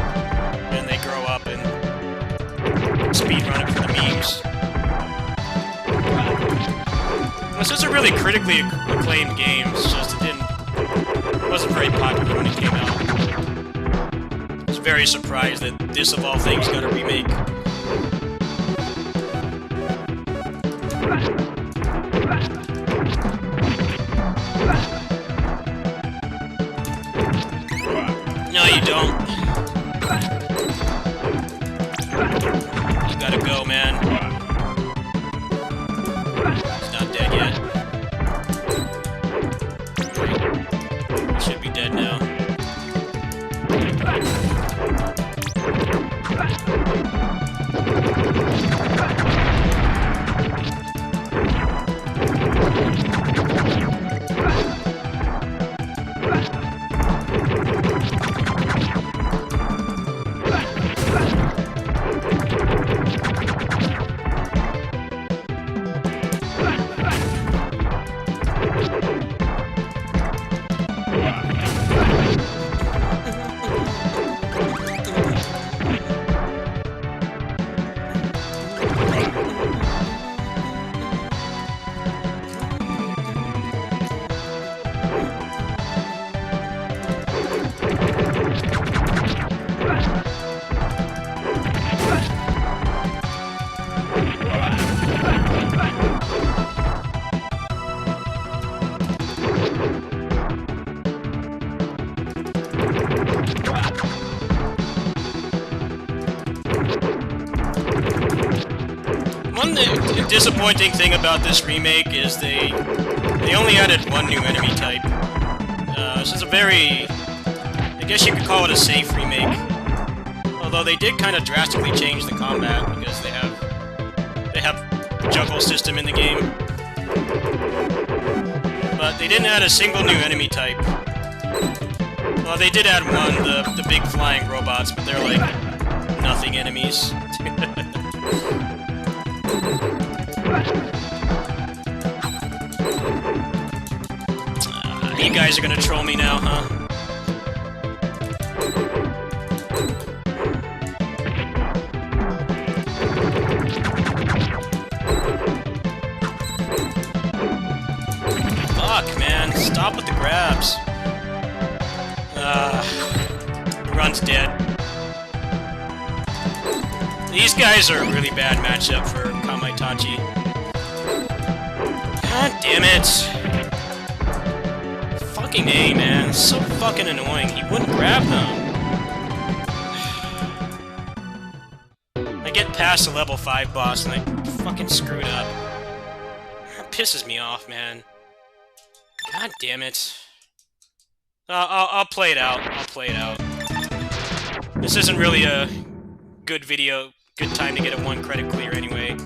and they grow up and speedrun it for the memes. This is a really critically acclaimed game, it's just it wasn't very popular when it came out. I was very surprised that this, of all things, got a remake. No, you don't. You gotta go, man. He's not dead yet. He should be dead now. One disappointing thing about this remake is they only added 1 new enemy type. This is a very, I guess you could call it a safe remake. Although they did kind of drastically change the combat because they have the juggle system in the game. But they didn't add a single new enemy type. Well, they did add one, the big flying robots, but they're like nothing enemies. You guys are gonna troll me now, huh? Fuck, man. Stop with the grabs. The run's dead. These guys are a really bad matchup for Kamaitachi. God damn it. Fucking A, man. It's so fucking annoying. He wouldn't grab them. I get past the level 5 boss and I fucking screwed up. That pisses me off, man. God damn it. I'll play it out. I'll play it out. This isn't really a good good time to get a 1 credit clear anyway.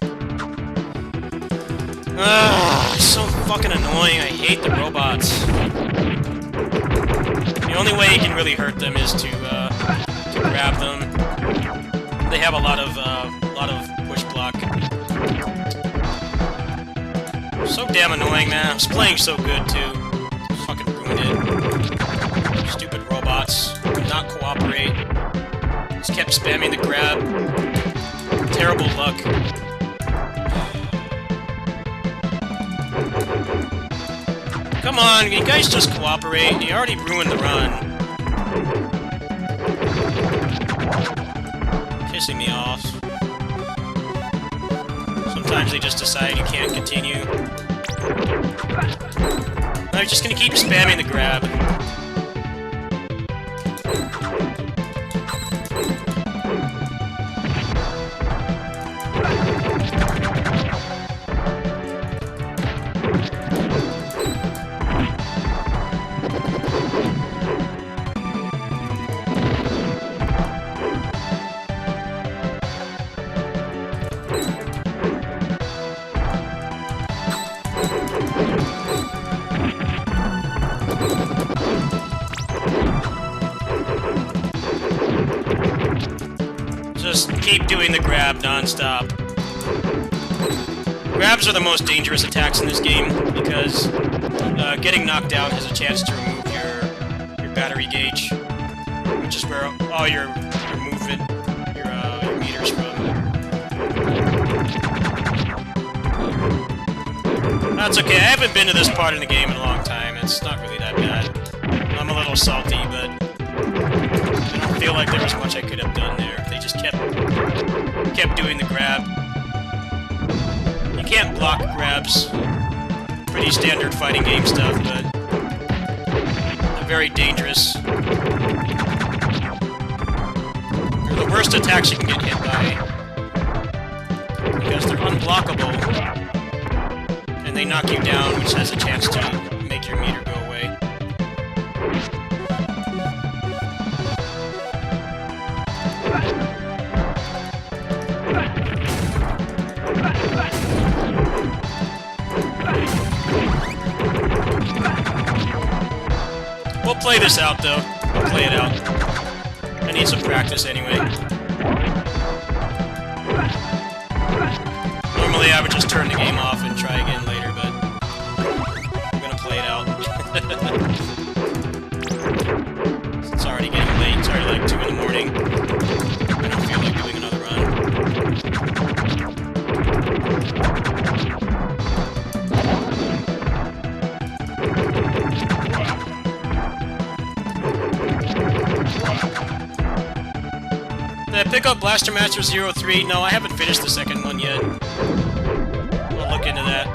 It's so fucking annoying. I hate the robots. way you can really hurt them is to grab them. They have a lot of push block. So damn annoying, man. I was playing so good too. Fucking ruined it. Stupid robots would not cooperate. Just kept spamming the grab. Terrible luck. Come on, you guys just cooperate. You already ruined the run. Pissing me off. Sometimes they just decide you can't continue. No, you're just gonna keep spamming the grab. Just keep doing the grab non-stop. Grabs are the most dangerous attacks in this game because getting knocked down has a chance to remove your battery gauge, which is where all your movement, your meters from. That's okay. I haven't been to this part in the game in a long time. It's not really that bad. I'm a little salty, but I don't feel like there was much I could have done there. They just kept doing the grab. You can't block grabs. Pretty standard fighting game stuff, but they're very dangerous. They're the worst attacks you can get hit by because they're unblockable and they knock you down, which has a chance to make your meter go away. We'll play this out, though. We'll play it out. I need some practice anyway. Normally I would just turn the game off and try again later, but I'm gonna play it out. It's already getting late. It's already like 2 in the morning. I don't feel like doing another run. Did I pick up Blaster Master 03? No, I haven't finished the second one yet. I'll look into that.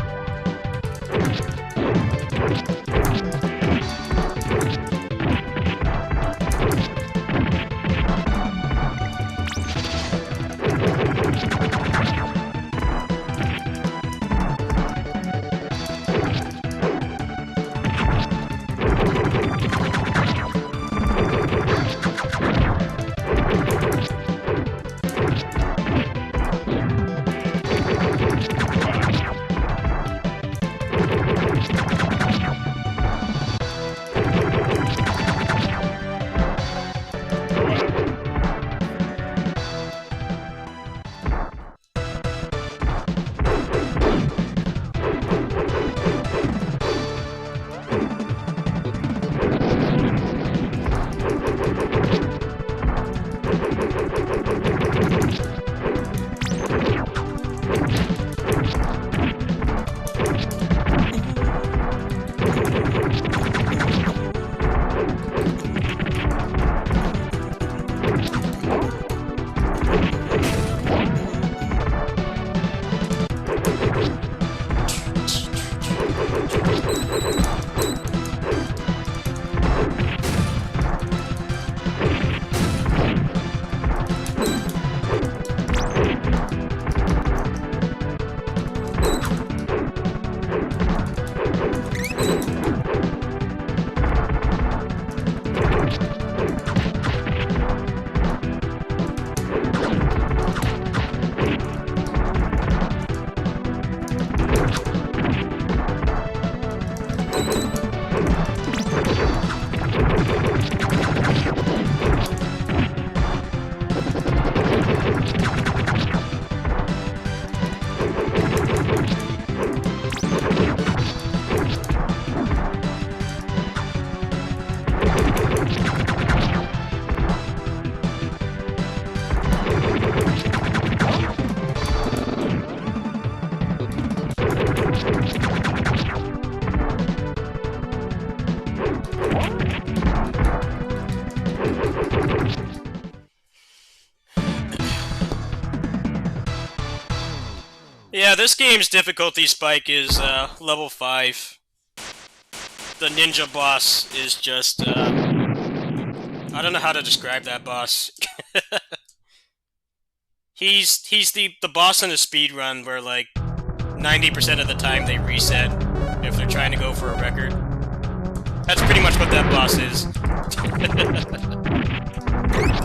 Yeah, this game's difficulty spike is level 5. The ninja boss is just, I don't know how to describe that boss. he's the boss in a speedrun where, like, 90% of the time they reset if they're trying to go for a record. That's pretty much what that boss is.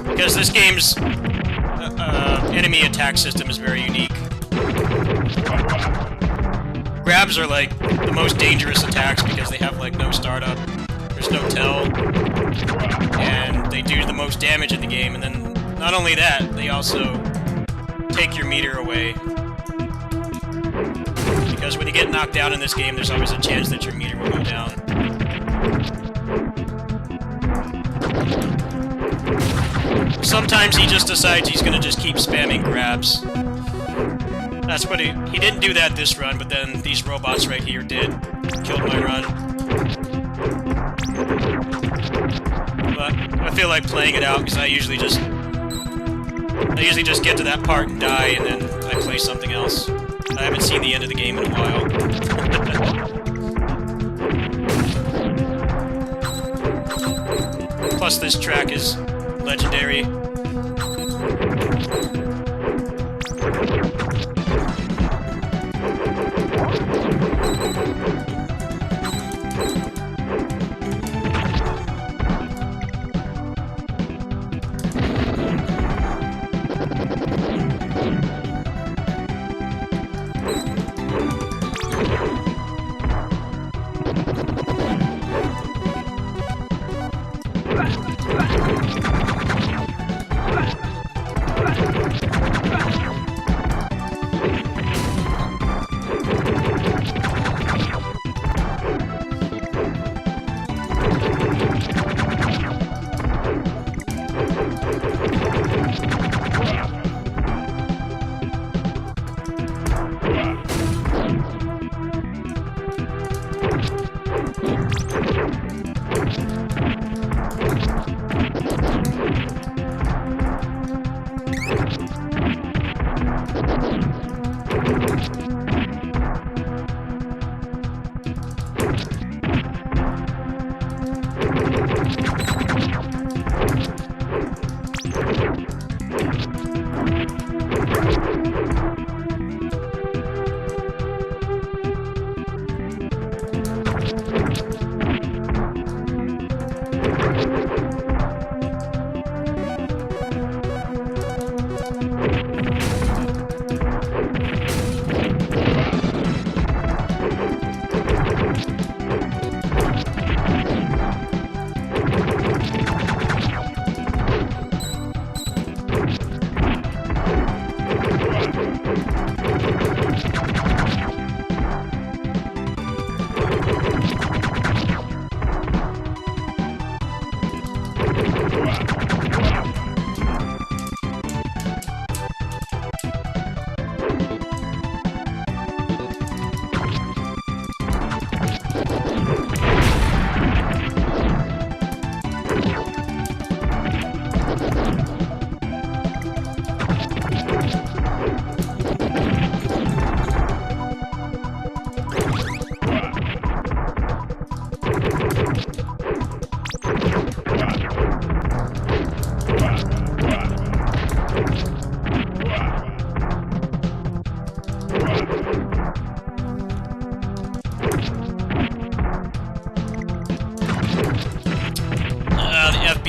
Because this game's enemy attack system is very unique. Grabs are like the most dangerous attacks because they have like no startup, there's no tell, and they do the most damage in the game, and then not only that, they also take your meter away. Because when you get knocked down in this game, there's always a chance that your meter will go down. Sometimes he just decides he's gonna just keep spamming grabs. That's what he didn't do that this run, but then these robots right here did. Killed my run. But I feel like playing it out because I usually just get to that part and die, and then I play something else. I haven't seen the end of the game in a while. Plus this track is legendary.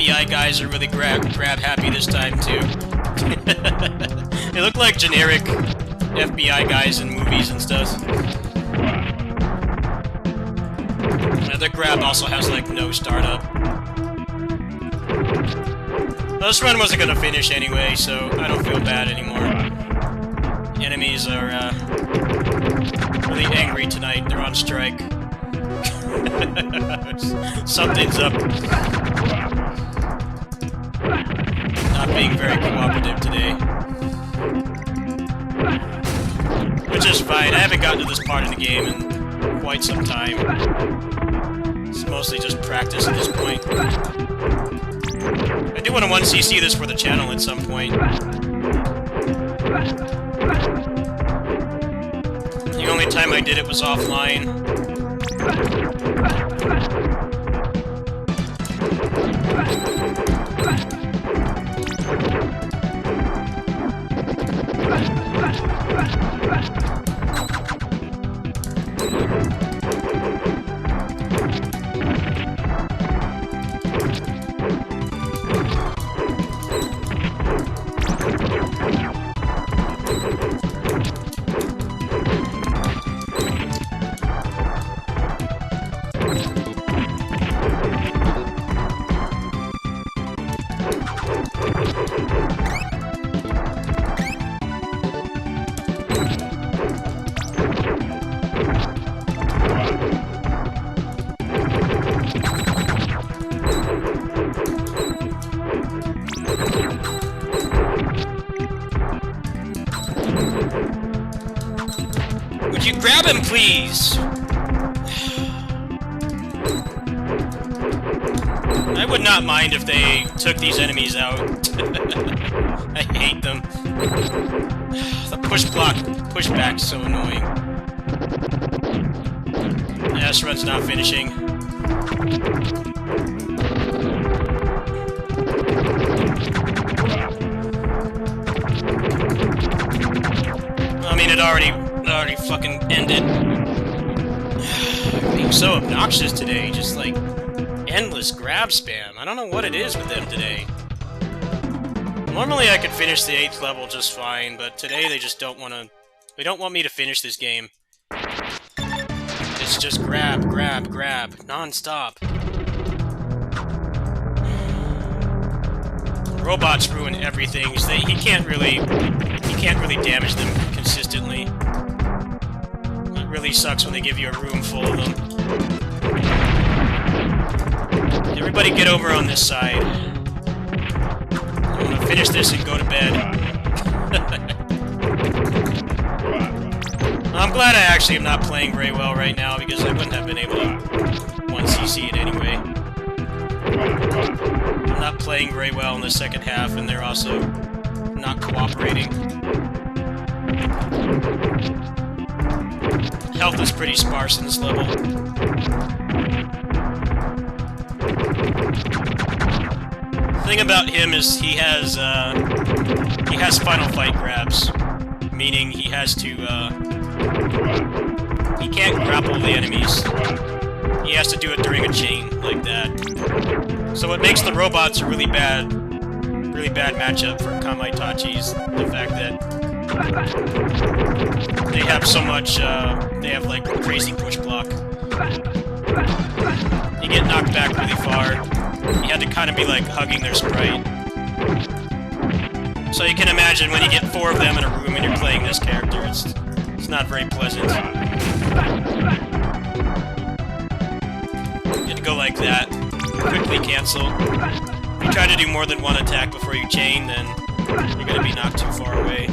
FBI guys are really grab happy this time too. They look like generic FBI guys in movies and stuff. The grab also has like no startup. This run wasn't gonna finish anyway, so I don't feel bad anymore. Enemies are really angry tonight. They're on strike. Something's up. Not being very cooperative today. Which is fine. I haven't gotten to this part of the game in quite some time. It's mostly just practice at this point. I do want to 1cc this for the channel at some point. The only time I did it was offline. Would you grab him, please? I would not mind if they took these enemies out. I hate them. The push block, pushback's so annoying. S run's not finishing. I mean, it already fucking ended. Being so obnoxious today, just like endless grab spam. I don't know what it is with them today. Normally I could finish the 8th level just fine, but today they just don't want to. They don't want me to finish this game. It's just grab, grab, grab, non-stop. Robots ruin everything. He can't really damage them consistently. It really sucks when they give you a room full of them. Everybody get over on this side. I'm gonna finish this and go to bed. I'm glad I actually am not playing very well right now, because I wouldn't have been able to 1cc it anyway. I'm not playing very well in the second half, and they're also not cooperating. Health is pretty sparse in this level. The thing about him is he has final fight grabs, meaning he has to he can't grapple the enemies. He has to do it during a chain like that. So what makes the robots a really bad matchup for Kamaitachis, the fact that they have so much, they have like crazy push block. You get knocked back really far. You had to kind of be like hugging their sprite. So you can imagine when you get 4 of them in a room and you're playing this character, it's not very pleasant. You had to go like that. Quickly cancel. If you try to do more than one attack before you chain, then you're gonna be knocked too far away.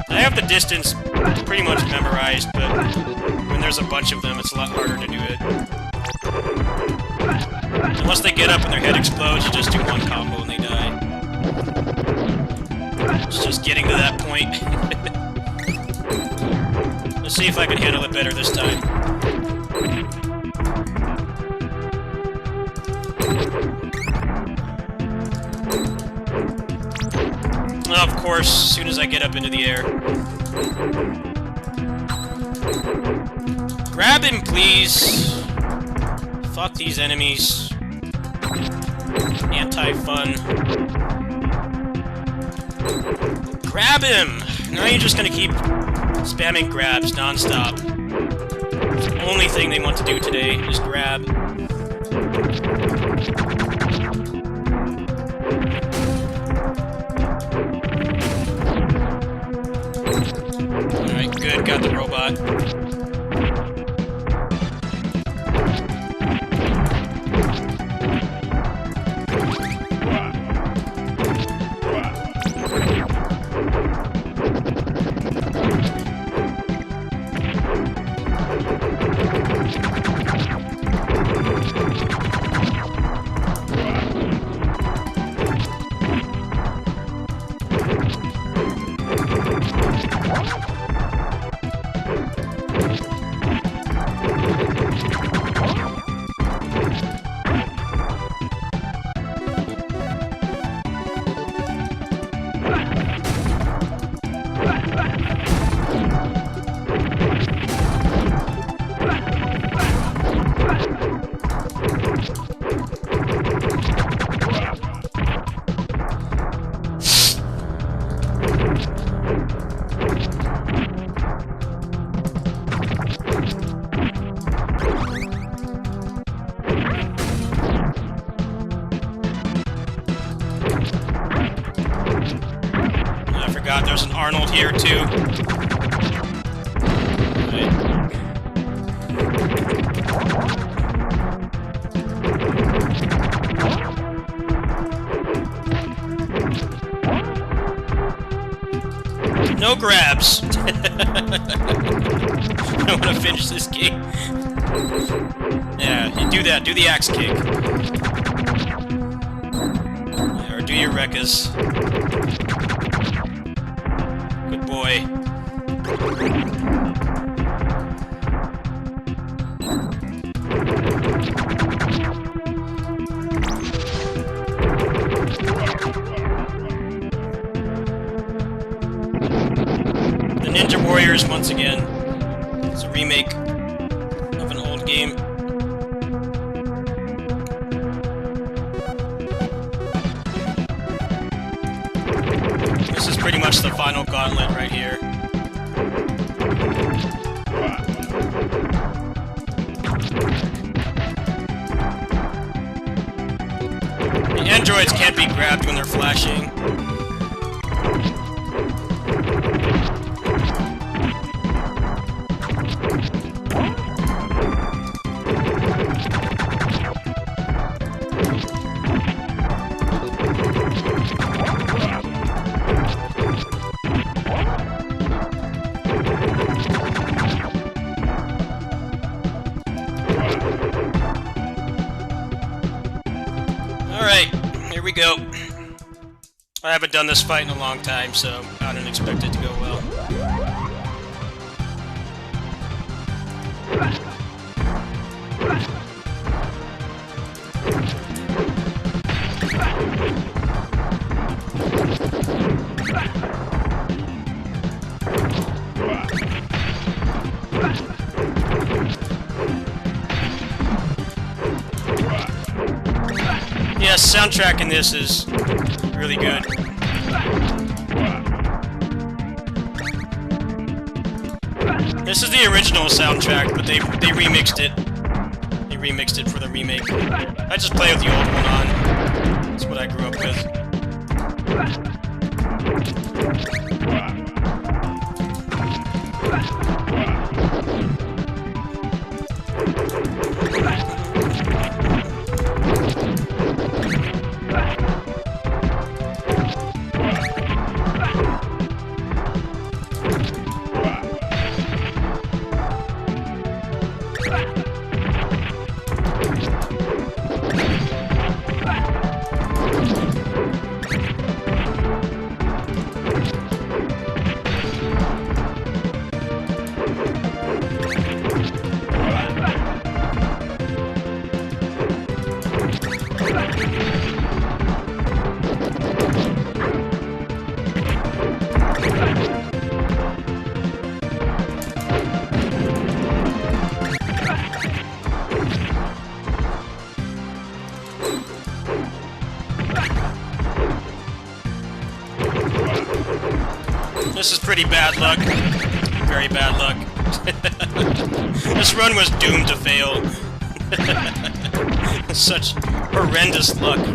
I have the distance pretty much memorized, but when there's a bunch of them, it's a lot harder to do it. Unless they get up and their head explodes, you just do one combo and they die. It's just getting to that point. Let's see if I can handle it better this time. Of course, as soon as I get up into the air. Grab him, please! Fuck these enemies. Anti-fun. Grab him! Now you're just gonna keep spamming grabs non-stop. The only thing they want to do today is grab. Alright, good, got the robot. there's an Arnold here, too. Right. No grabs! I want to finish this game. Yeah, you do that. Do the axe kick. Yeah, or do your Rekkas. Good boy. The Ninja Warriors, once again. It's a remake of an old game. This is pretty much the final gauntlet right here. The androids can't be grabbed when they're flashing. Alright, here we go. I haven't done this fight in a long time, so I don't expect it to go well. Yeah, soundtrack in this is really good. This is the original soundtrack, but they remixed it. They remixed it for the remake. I just play with the old one on. That's what I grew up with. This is pretty bad luck. Very bad luck. This run was doomed to fail. Such horrendous luck.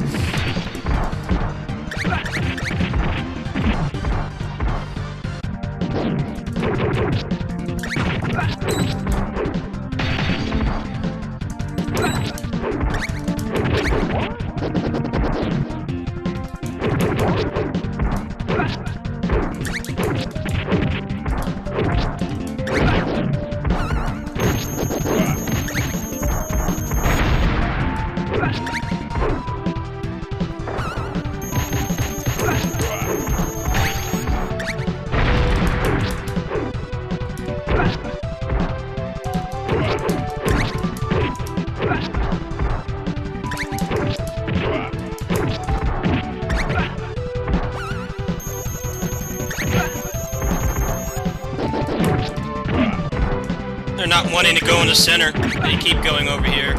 They're not wanting to go in the center. They keep going over here.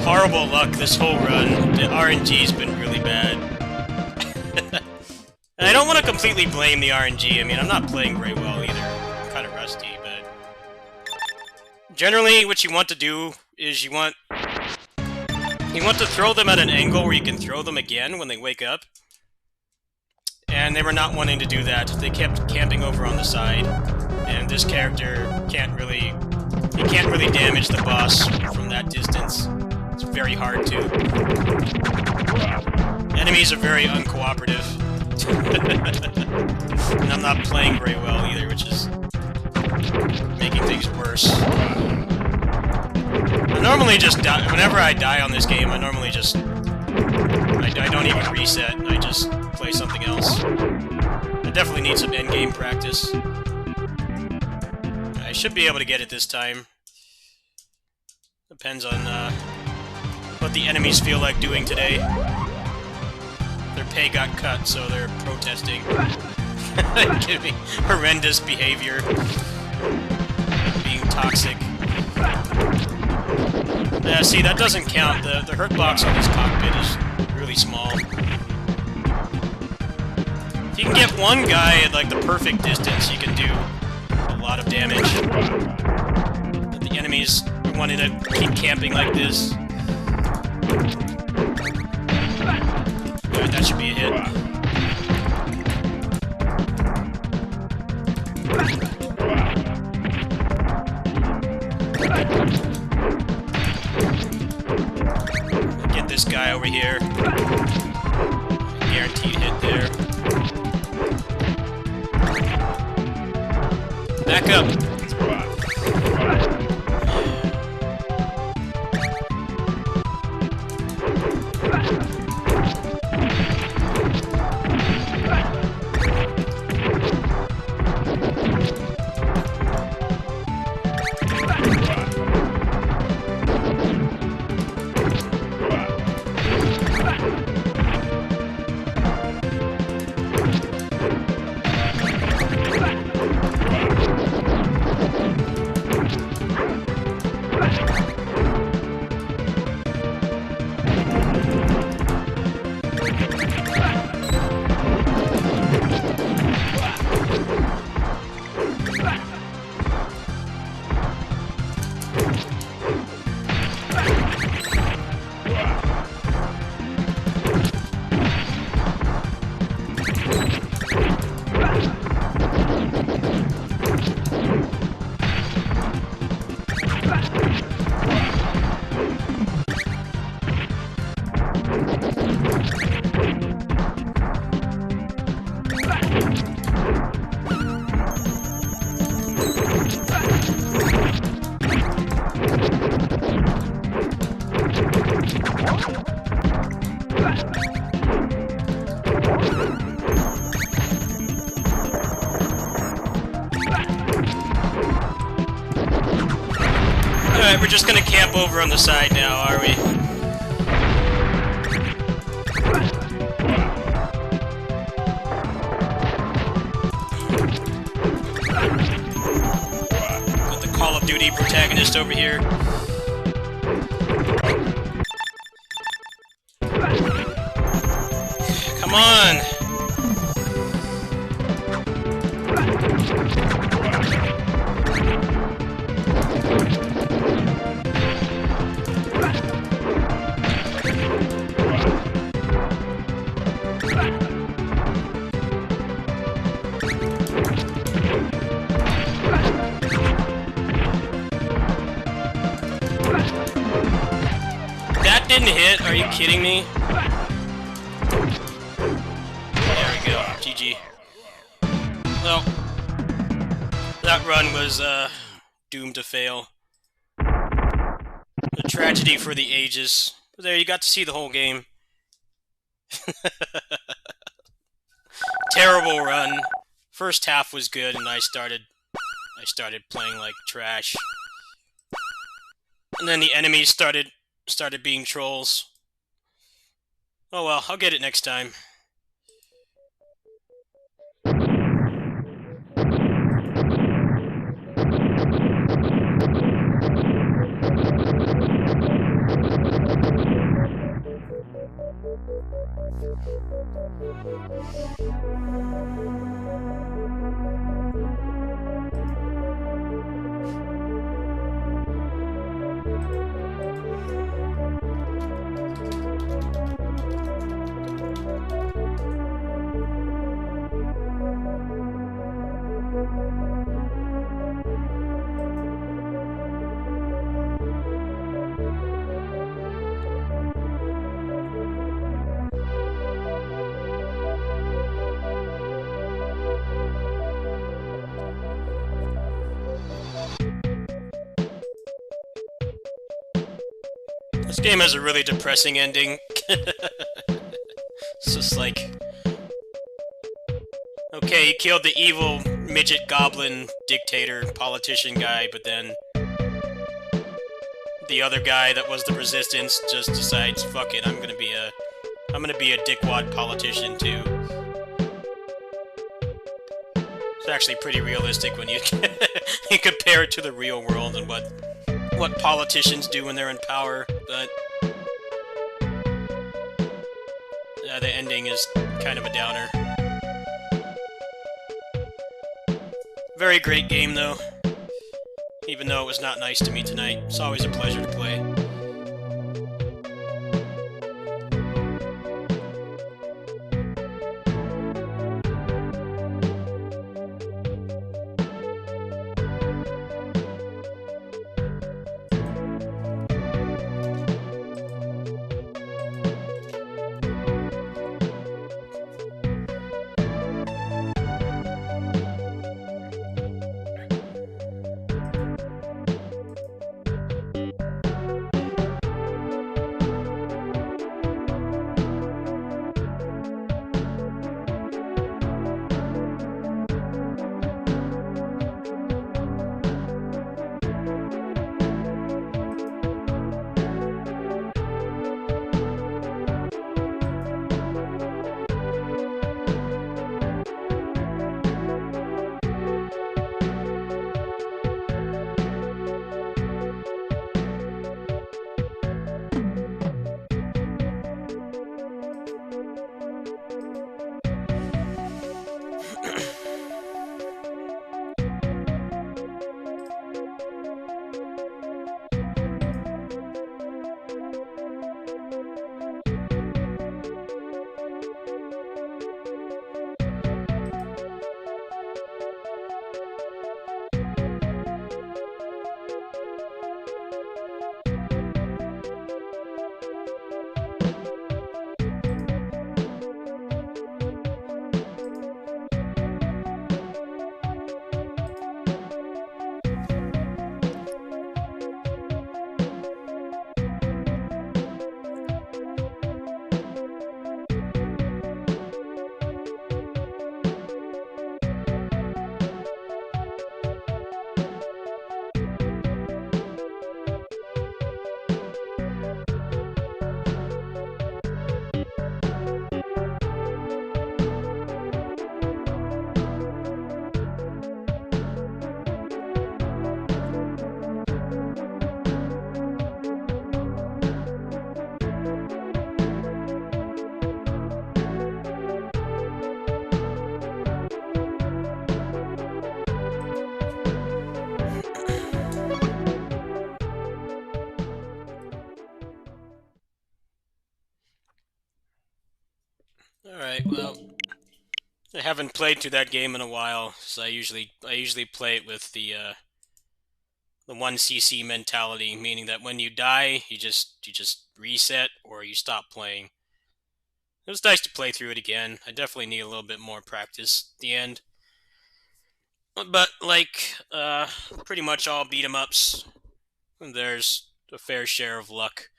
Horrible luck this whole run. The RNG's been really bad. And I don't want to completely blame the RNG. I mean, I'm not playing very well either. rusty, but generally what you want to do is you want to throw them at an angle where you can throw them again when they wake up. And they were not wanting to do that. They kept camping over on the side, and this character can't really damage the boss from that distance. It's very hard to. Enemies are very uncooperative. And I'm not playing very well either, which is making things worse. I normally just die. Whenever I die on this game, I normally just... I don't even reset, I just play something else. I definitely need some endgame practice. I should be able to get it this time. Depends on what the enemies feel like doing today. Their pay got cut, so they're protesting. Give me horrendous behavior. Being toxic. Yeah, see, that doesn't count. The hurt box on this cockpit is really small. If you can get one guy at, like, the perfect distance, you can do a lot of damage. But the enemies are wanting to keep camping like this. Alright, that should be a hit. Get this guy over here. Guaranteed hit there. Back up. Alright, we're just gonna camp over on the side now, are we? Got the Call of Duty protagonist over here. Come on! That didn't hit? Are you kidding me? There we go. GG. Well, that run was doomed to fail. A tragedy for the ages. But there, you got to see the whole game. Terrible run. First half was good, and I started playing like trash. And then the enemies started being trolls. Oh well, I'll get it next time. This game has a really depressing ending. It's just like... Okay, he killed the evil midget goblin dictator politician guy, but then... the other guy that was the resistance just decides, fuck it, I'm gonna be a dickwad politician too. It's actually pretty realistic when you you compare it to the real world and what politicians do when they're in power, but the ending is kind of a downer. Very great game though. Even though it was not nice to me tonight. It's always a pleasure to play. Alright, well, I haven't played through that game in a while, so I usually play it with the 1cc mentality, meaning that when you die, you just reset or you stop playing. It was nice to play through it again. I definitely need a little bit more practice at the end. But like pretty much all beat 'em ups, there's a fair share of luck.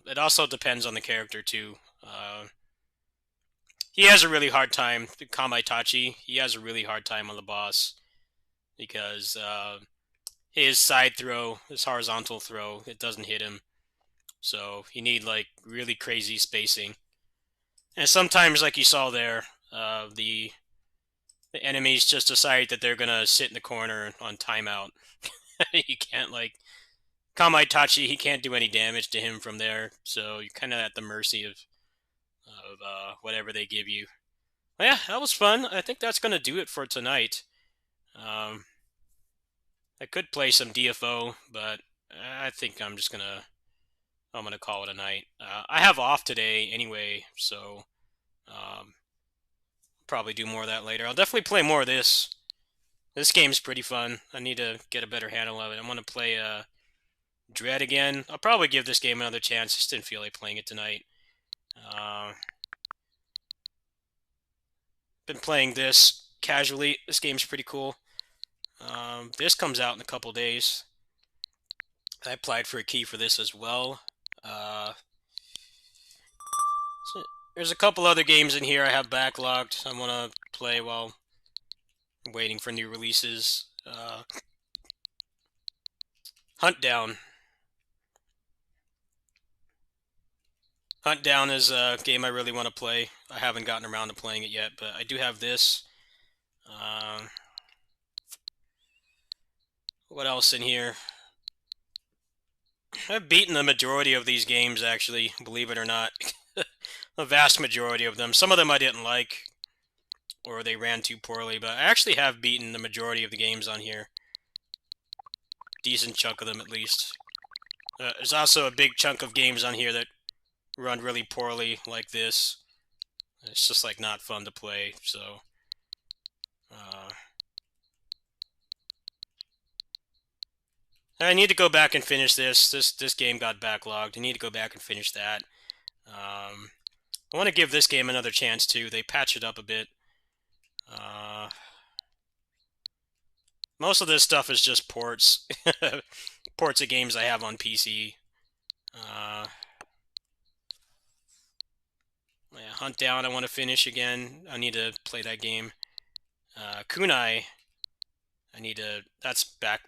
It also depends on the character too. He has a really hard time, Kamaitachi. He has a really hard time on the boss because his side throw, his horizontal throw, it doesn't hit him. So you need like really crazy spacing. And sometimes, like you saw there, the enemies just decide that they're gonna sit in the corner on timeout. You can't like Kamaitachi, he can't do any damage to him from there, so you're kind of at the mercy of whatever they give you. But yeah, that was fun. I think that's gonna do it for tonight. I could play some DFO, but I think I'm gonna call it a night. I have off today anyway, so probably do more of that later. I'll definitely play more of this. This game's pretty fun. I need to get a better handle of it. I'm gonna play Dread again. I'll probably give this game another chance. Just didn't feel like playing it tonight. Been playing this casually. This game's pretty cool. This comes out in a couple days. I applied for a key for this as well. So there's a couple other games in here I have backlogged I want to play while waiting for new releases. Hunt Down. Hunt Down is a game I really want to play. I haven't gotten around to playing it yet, but I do have this. What else in here? I've beaten the majority of these games, actually, believe it or not. The vast majority of them. Some of them I didn't like, or they ran too poorly, but I actually have beaten the majority of the games on here. Decent chunk of them, at least. There's also a big chunk of games on here that run really poorly, like this. It's just, like, not fun to play, so... I need to go back and finish this. This game got backlogged. I need to go back and finish that. I want to give this game another chance, too. They patch it up a bit. Most of this stuff is just ports. Ports of games I have on PC. Yeah, Hunt Down I want to finish again. I need to play that game. Kunai, I need to... That's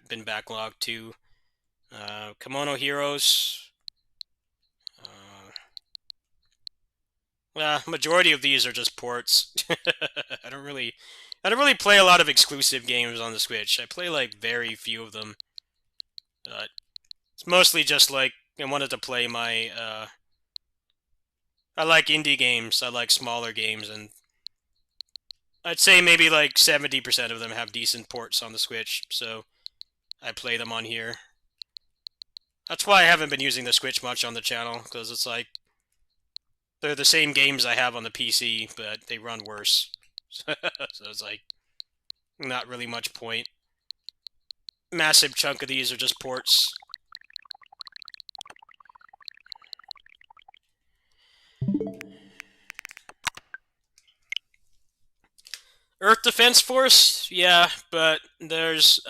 been backlogged too. Kimono Heroes. Well, majority of these are just ports. I don't really play a lot of exclusive games on the Switch. I play like very few of them. It's mostly just like I wanted to play my. I like indie games. I like smaller games, and I'd say maybe like 70% of them have decent ports on the Switch, so I play them on here. That's why I haven't been using the Switch much on the channel, because it's like they're the same games I have on the PC, but they run worse. So it's like not really much point. Massive chunk of these are just ports. Earth Defense Force? Yeah, but there's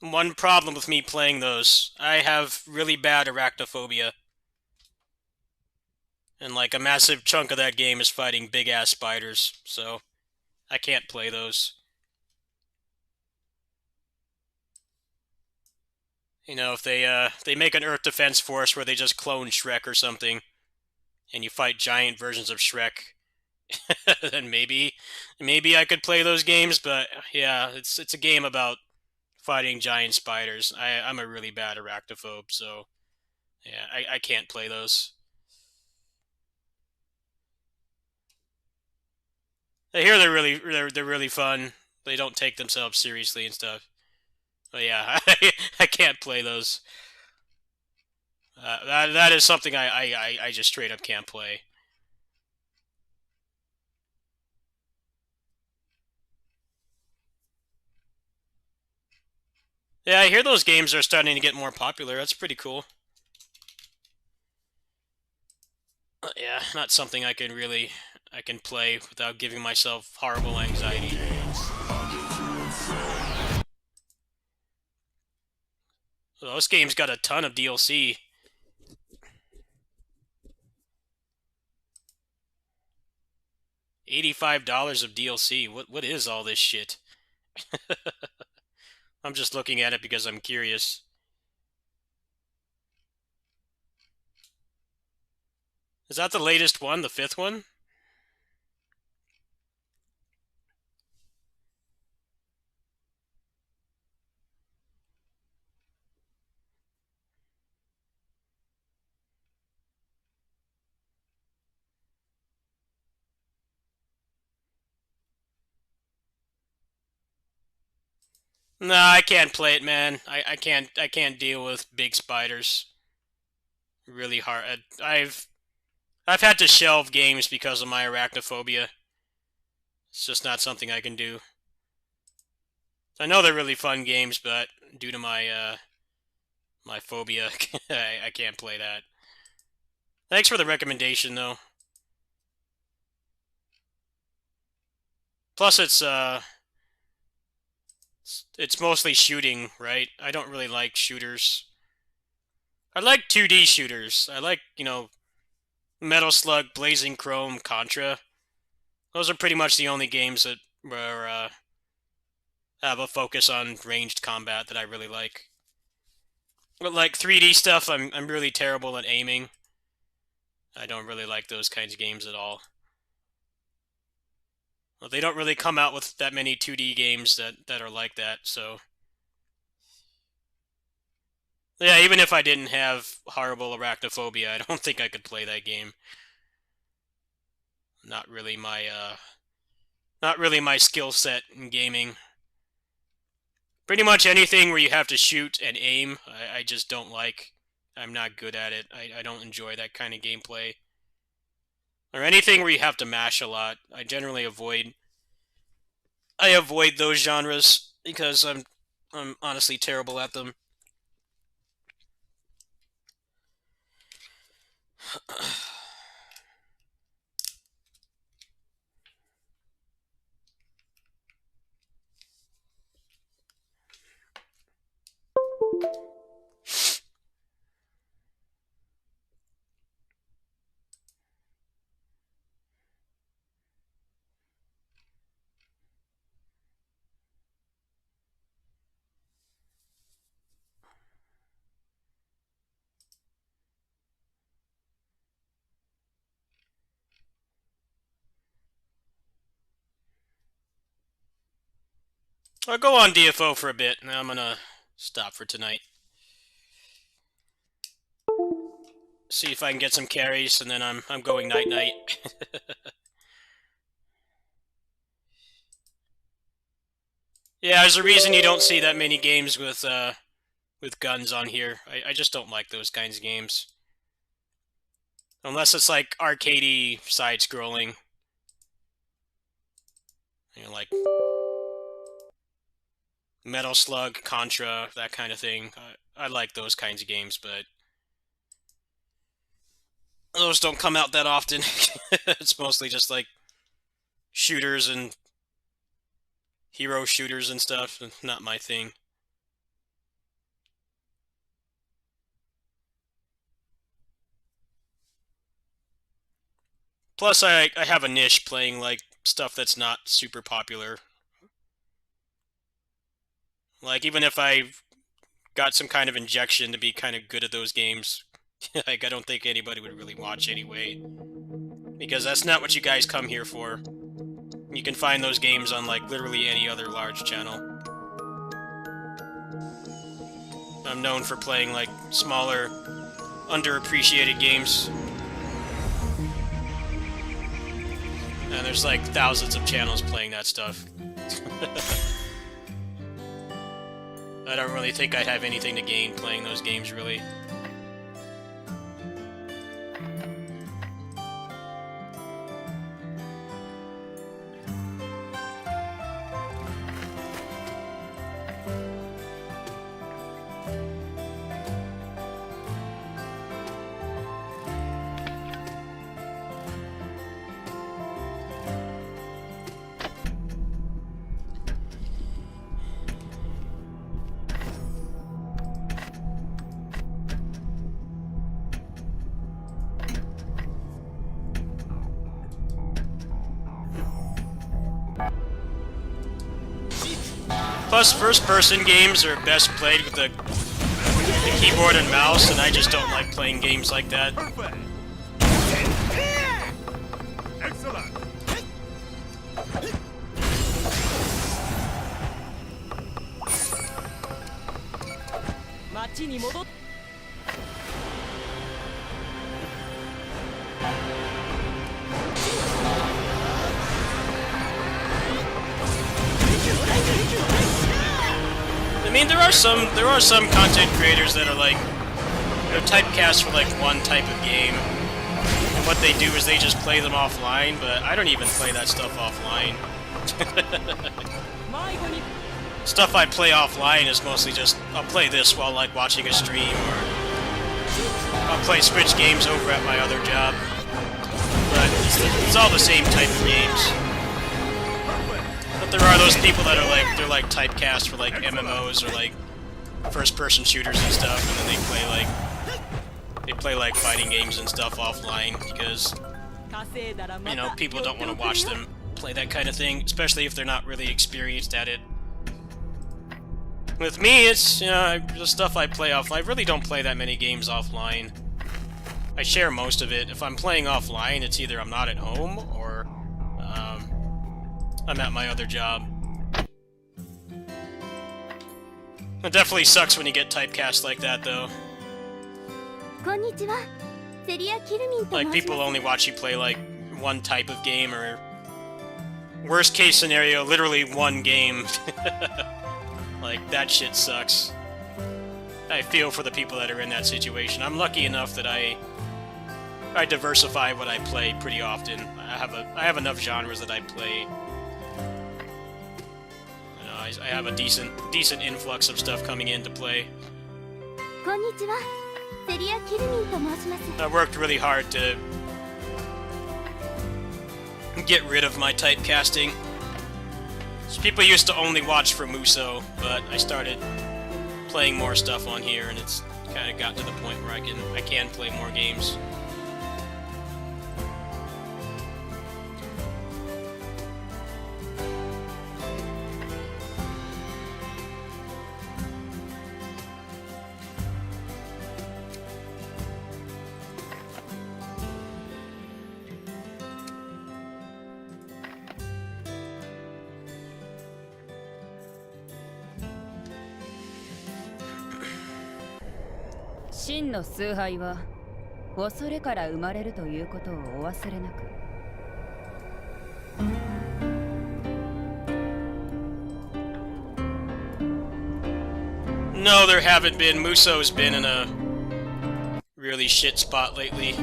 one problem with me playing those. I have really bad arachnophobia. And like a massive chunk of that game is fighting big-ass spiders, so I can't play those. You know, if they make an Earth Defense Force where they just clone Shrek or something, and you fight giant versions of Shrek, then maybe I could play those games. But yeah, it's a game about fighting giant spiders. I'm a really bad arachnophobe, so yeah, I can't play those. I hear they're really fun. They don't take themselves seriously and stuff. But yeah, I can't play those. That is something I just straight up can't play. Yeah, I hear those games are starting to get more popular. That's pretty cool. Yeah, not something I can play without giving myself horrible anxiety. Well, this game's got a ton of DLC. $85 of DLC. What is all this shit? I'm just looking at it because I'm curious. Is that the latest one, the 5th one? No, I can't play it, man. I can't deal with big spiders. Really hard. I've had to shelve games because of my arachnophobia. It's just not something I can do. I know they're really fun games, but due to my my phobia, I can't play that. Thanks for the recommendation, though. Plus, it's It's mostly shooting, right? I don't really like shooters. I like 2D shooters. I like, you know, Metal Slug, Blazing Chrome, Contra. Those are pretty much the only games that have a focus on ranged combat that I really like. But like 3D stuff, I'm really terrible at aiming. I don't really like those kinds of games at all. Well, they don't really come out with that many 2D games that are like that, so... Yeah, even if I didn't have horrible arachnophobia, I don't think I could play that game. Not really my skill set in gaming. Pretty much anything where you have to shoot and aim, I just don't like. I'm not good at it. I don't enjoy that kind of gameplay. Or anything where you have to mash a lot. I generally avoid those genres because I'm honestly terrible at them. I'll go on DFO for a bit, and I'm gonna stop for tonight. See if I can get some carries, and then I'm going night-night. Yeah, there's a reason you don't see that many games with guns on here. I just don't like those kinds of games. Unless it's like arcadey side-scrolling. You know, like Metal Slug, Contra, that kind of thing. I like those kinds of games, but those don't come out that often. It's mostly just like shooters and hero shooters and stuff. Not my thing. Plus, I have a niche playing like stuff that's not super popular. Like, even if I got some kind of injection to be kind of good at those games, like, I don't think anybody would really watch anyway. Because that's not what you guys come here for. You can find those games on, like, literally any other large channel. I'm known for playing, like, smaller, underappreciated games. And there's, like, thousands of channels playing that stuff. I don't really think I'd have anything to gain playing those games, really. Plus, first-person games are best played with the keyboard and mouse, and I just don't like playing games like that. Excellent. I mean, there are some content creators that are like, they're typecast for like one type of game, and what they do is they just play them offline. But I don't even play that stuff offline. Stuff I play offline is mostly just, I'll play this while like watching a stream, or I'll play Switch games over at my other job. But it's all the same type of games. But there are those people that are like, they're like typecast for like MMOs or like first-person shooters and stuff, and then they play like fighting games and stuff offline because, you know, people don't want to watch them play that kind of thing, especially if they're not really experienced at it. With me, it's, you know, the stuff I play offline. I really don't play that many games offline. I share most of it. If I'm playing offline, it's either I'm not at home or I'm at my other job. It definitely sucks when you get typecast like that, though. こんにちは。セリア・キルミンと申します。 Like, people only watch you play, like, one type of game, or... worst case scenario, literally one game. Like, that shit sucks. I feel for the people that are in that situation. I'm lucky enough that I diversify what I play pretty often. I have enough genres that I play. You know, I have a decent influx of stuff coming in to play. こんにちは。セリア・キルミンと申します。 I worked really hard to get rid of my typecasting. So people used to only watch for Muso, but I started playing more stuff on here, and it's kind of got to the point where I can play more games.「真の崇拝は恐れから生まれるということをお忘れなく」 No, there haven't been. Muso's been in a really shit spot lately.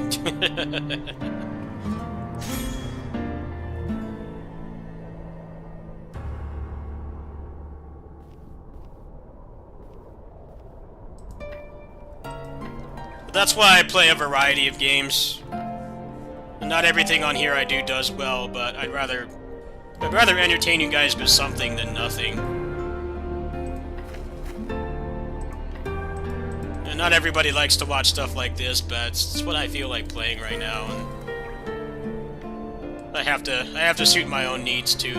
That's why I play a variety of games. Not everything on here I do does well, but I'd rather entertain you guys with something than nothing. And not everybody likes to watch stuff like this, but it's what I feel like playing right now, and I have to suit my own needs too.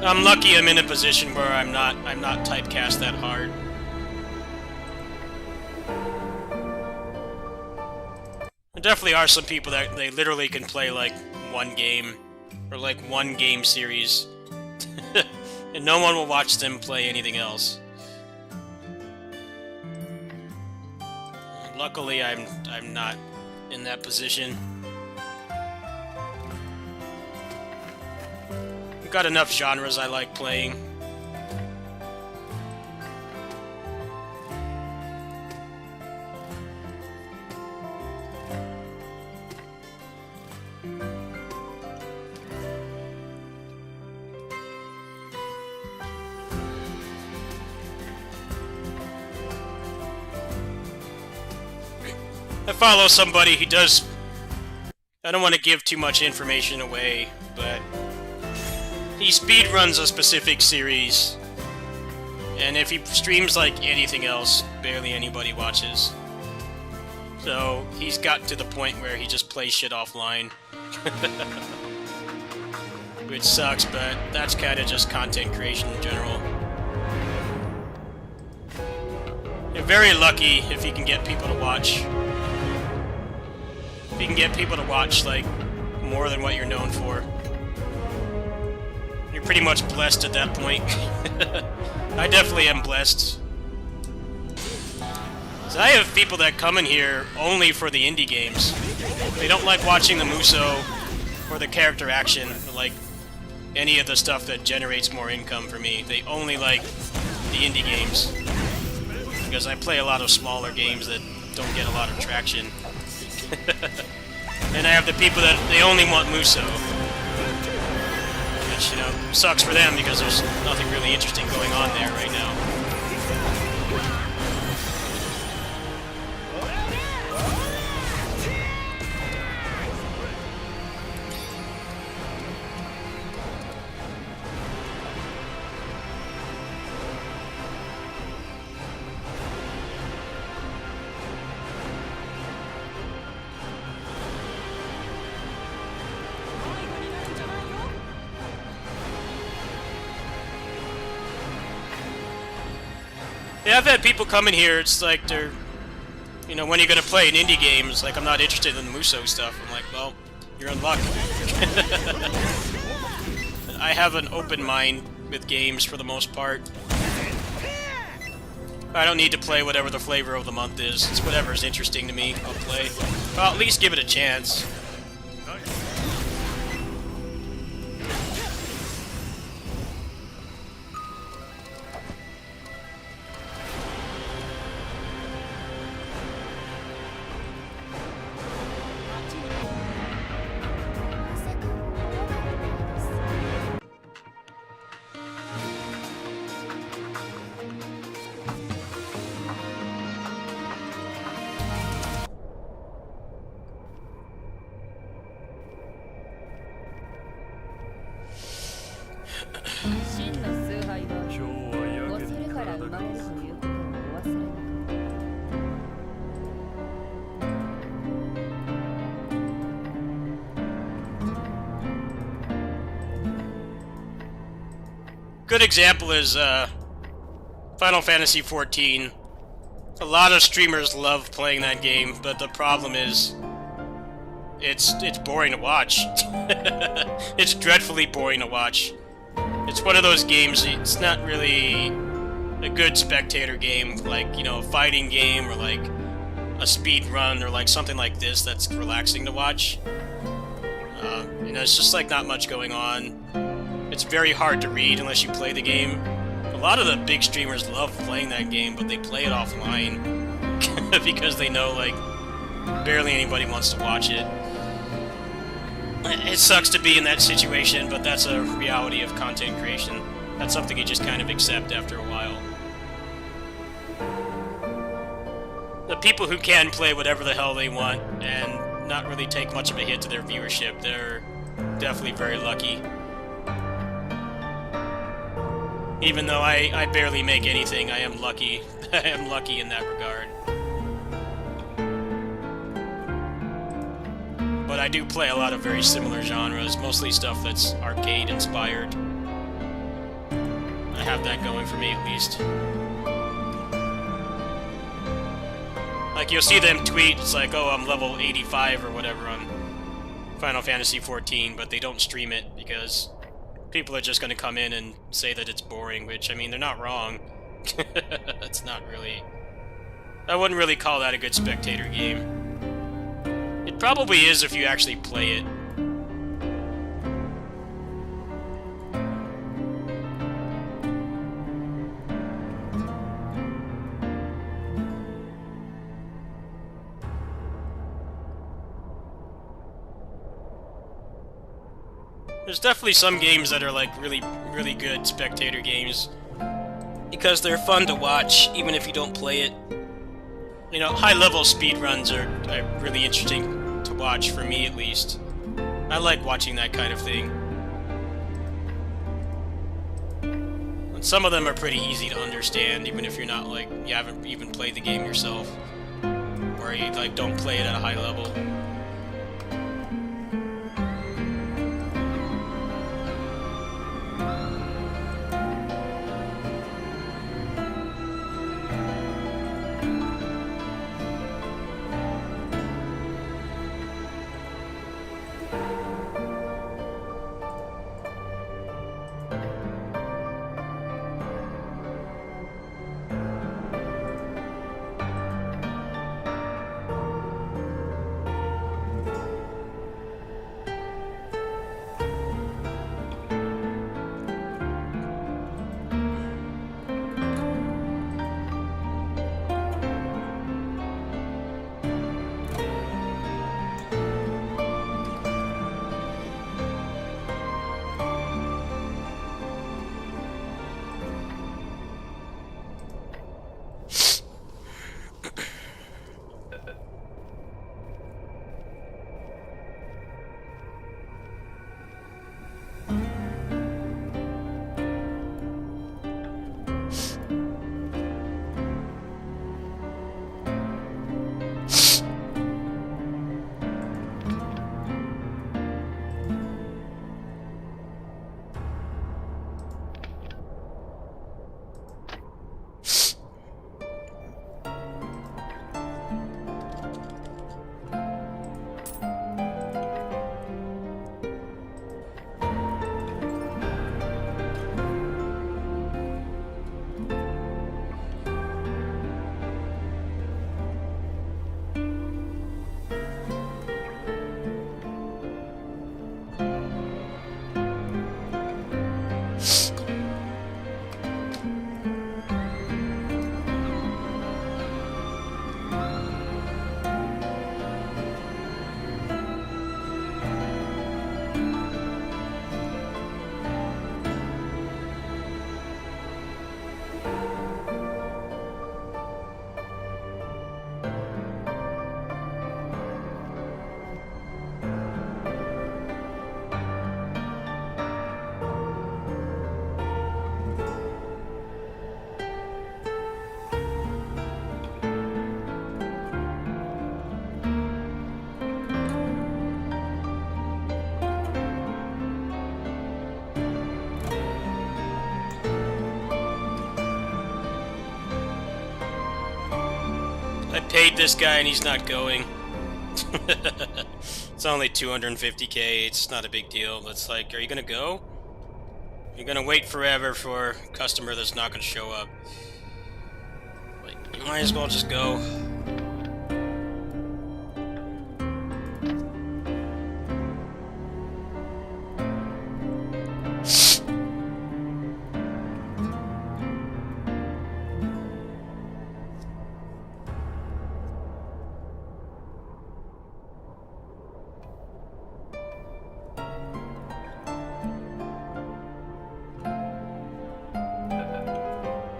I'm lucky I'm in a position where I'm not typecast that hard. There definitely are some people that they literally can play like one game or like one game series and no one will watch them play anything else. Luckily I'm not in that position. I've got enough genres I like playing. I follow somebody who does... I don't want to give too much information away, but... he speedruns a specific series, and if he streams like anything else, barely anybody watches. So he's gotten to the point where he just plays shit offline. Which sucks, but that's kind of just content creation in general. You're very lucky if you can get people to watch. If you can get people to watch, like, more than what you're known for. You're pretty much blessed at that point. I definitely am blessed. So I have people that come in here only for the indie games. They don't like watching the Muso or the character action, or like any of the stuff that generates more income for me. They only like the indie games. Because I play a lot of smaller games that don't get a lot of traction. And I have the people that they only want Muso. which, you know, sucks for them because there's nothing really interesting going on there right now. Yeah, I've had people come in here, it's like they're, you know, when are you gonna play an indie game? It's like, I'm not interested in the Muso stuff. I'm like, well, you're in luck. I have an open mind with games for the most part. I don't need to play whatever the flavor of the month is. It's whatever's interesting to me, I'll play. Well, at least give it a chance. Good example is Final Fantasy XIV. A lot of streamers love playing that game, but the problem is it's boring to watch. It's dreadfully boring to watch. It's one of those games, it's not really a good spectator game, like, you know, a fighting game or like a speed run or like something like this that's relaxing to watch. You know, it's just like not much going on. It's very hard to read unless you play the game. A lot of the big streamers love playing that game, but they play it offline because they know, like, barely anybody wants to watch it. It sucks to be in that situation, but that's a reality of content creation. That's something you just kind of accept after a while. The people who can play whatever the hell they want and not really take much of a hit to their viewership, they're definitely very lucky. Even though I barely make anything, I am lucky. I am lucky in that regard. But I do play a lot of very similar genres, mostly stuff that's arcade-inspired. I have that going for me, at least. Like, you'll see them tweet, it's like, oh, I'm level 85 or whatever on Final Fantasy XIV, but they don't stream it because people are just going to come in and say that it's boring, which, I mean, they're not wrong. That's not really... I wouldn't really call that a good spectator game. It probably is if you actually play it. There's definitely some games that are like really good spectator games because they're fun to watch even if you don't play it. You know, high-level speedruns are really interesting to watch, for me at least. I like watching that kind of thing. And some of them are pretty easy to understand, even if you're not, like, you haven't even played the game yourself. Or you, like, don't play it at a high level. paid this guy and he's not going. It's only 250k, it's not a big deal. It's like, are you gonna go? You're gonna wait forever for a customer that's not gonna show up. Like, you might as well just go.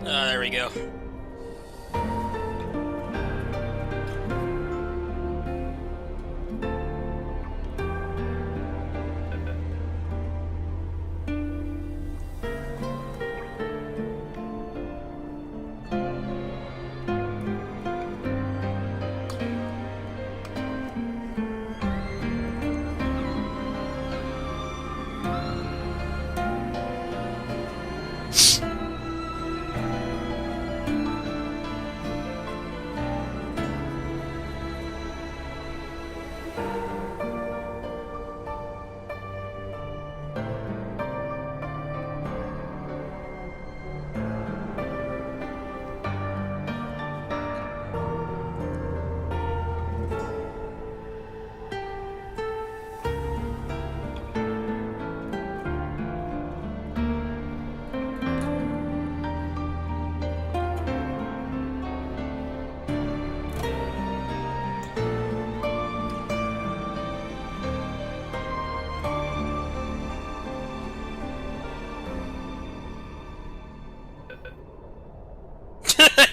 There we go.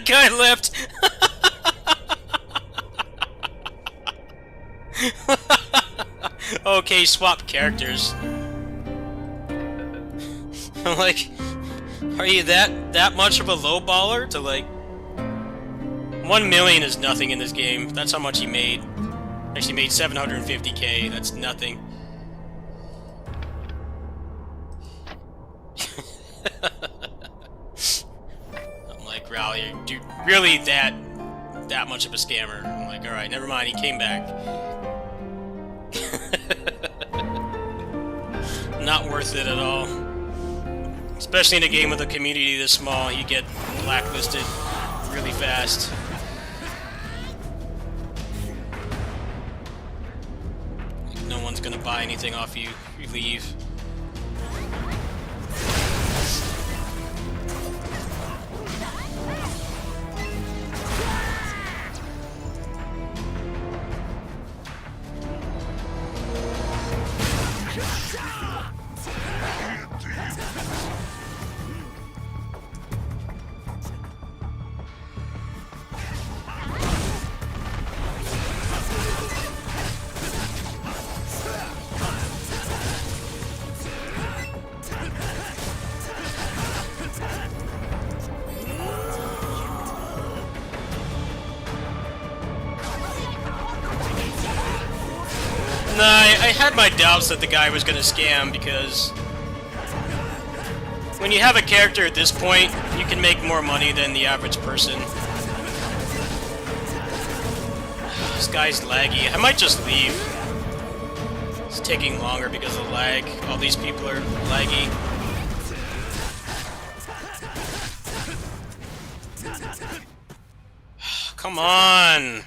Guy left. Okay, swap characters. I'm like, are you that much of a lowballer to like 1 million is nothing in this game. That's how much he made. Actually made 750k. That's nothing. Rally, dude, really that much of a scammer? I'm like, all right, never mind. He came back. Not worth it at all. Especially in a game with a community this small, you get blacklisted really fast. No one's gonna buy anything off you. You leave. Nah, I had my doubts that the guy was gonna scam, because when you have a character at this point, you can make more money than the average person. This guy's laggy. I might just leave. It's taking longer because of lag. All these people are laggy. Come on!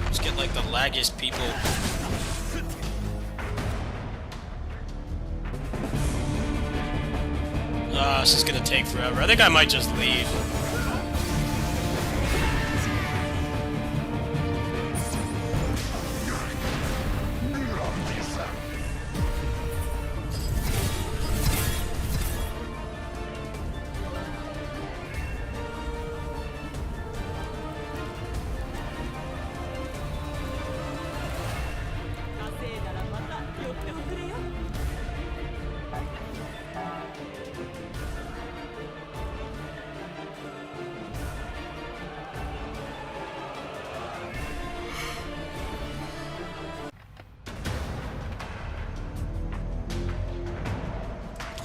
Let's get like the laggiest people. This is gonna take forever. I think I might just leave.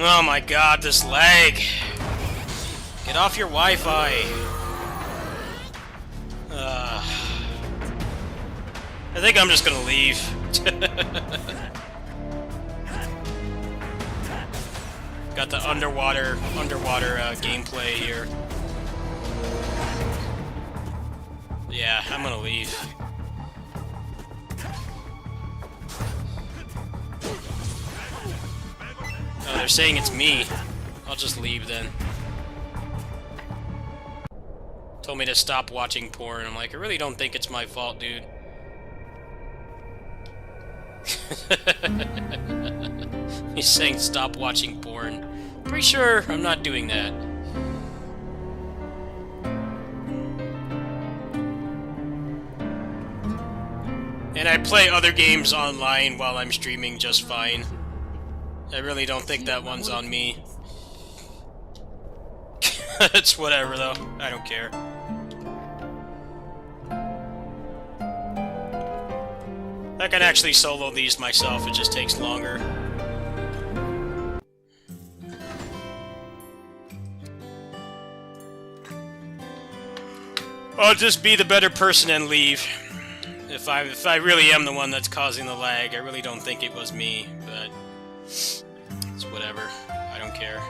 Oh my god, this lag! Get off your Wi-Fi! I think I'm just gonna leave. Got the underwater gameplay here. Yeah, I'm gonna leave. Oh, they're saying it's me. I'll just leave then. Told me to stop watching porn. I'm like, I really don't think it's my fault, dude. He's saying stop watching porn. Pretty sure I'm not doing that. And I play other games online while I'm streaming just fine. I really don't think that one's on me. It's whatever though. I don't care. I can actually solo these myself, it just takes longer. I'll just be the better person and leave. If I really am the one that's causing the lag, I really don't think it was me, but it's whatever. I don't care.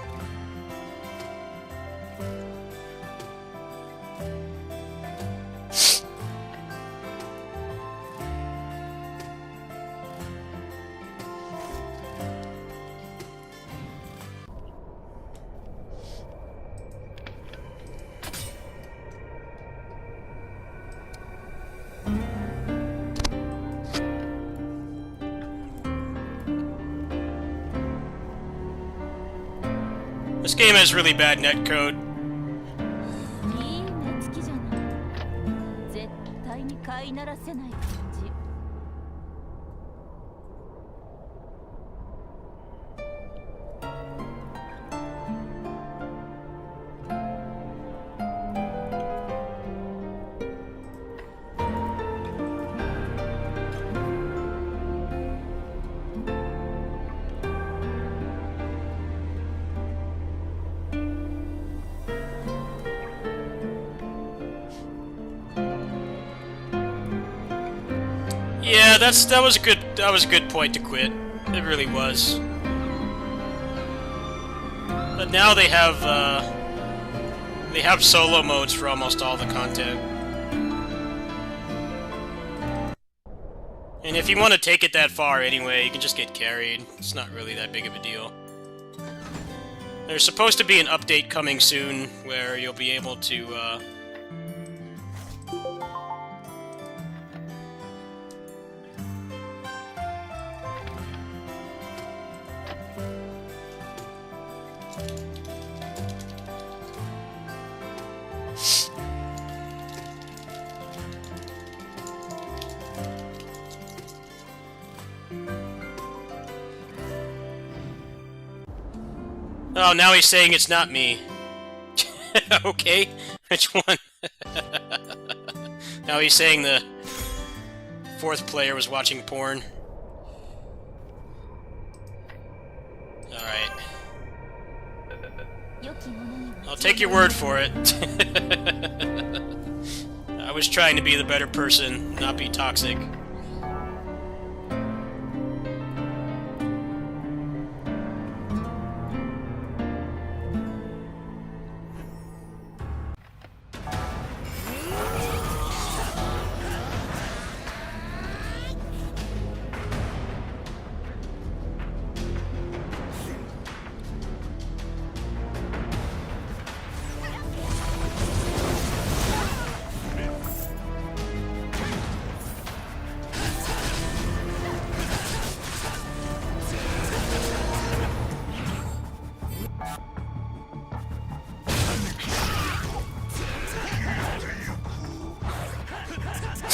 This game has really bad netcode. いい目つきじゃない。絶対に飼いならせない感じ。Yeah, that was a good point to quit. It really was. But now they have solo modes for almost all the content. And if you want to take it that far anyway, you can just get carried. It's not really that big of a deal. There's supposed to be an update coming soon where you'll be able to Oh, now he's saying it's not me. Okay, which one? Now he's saying the fourth player was watching porn. Alright. I'll take your word for it. I was trying to be the better person, not be toxic.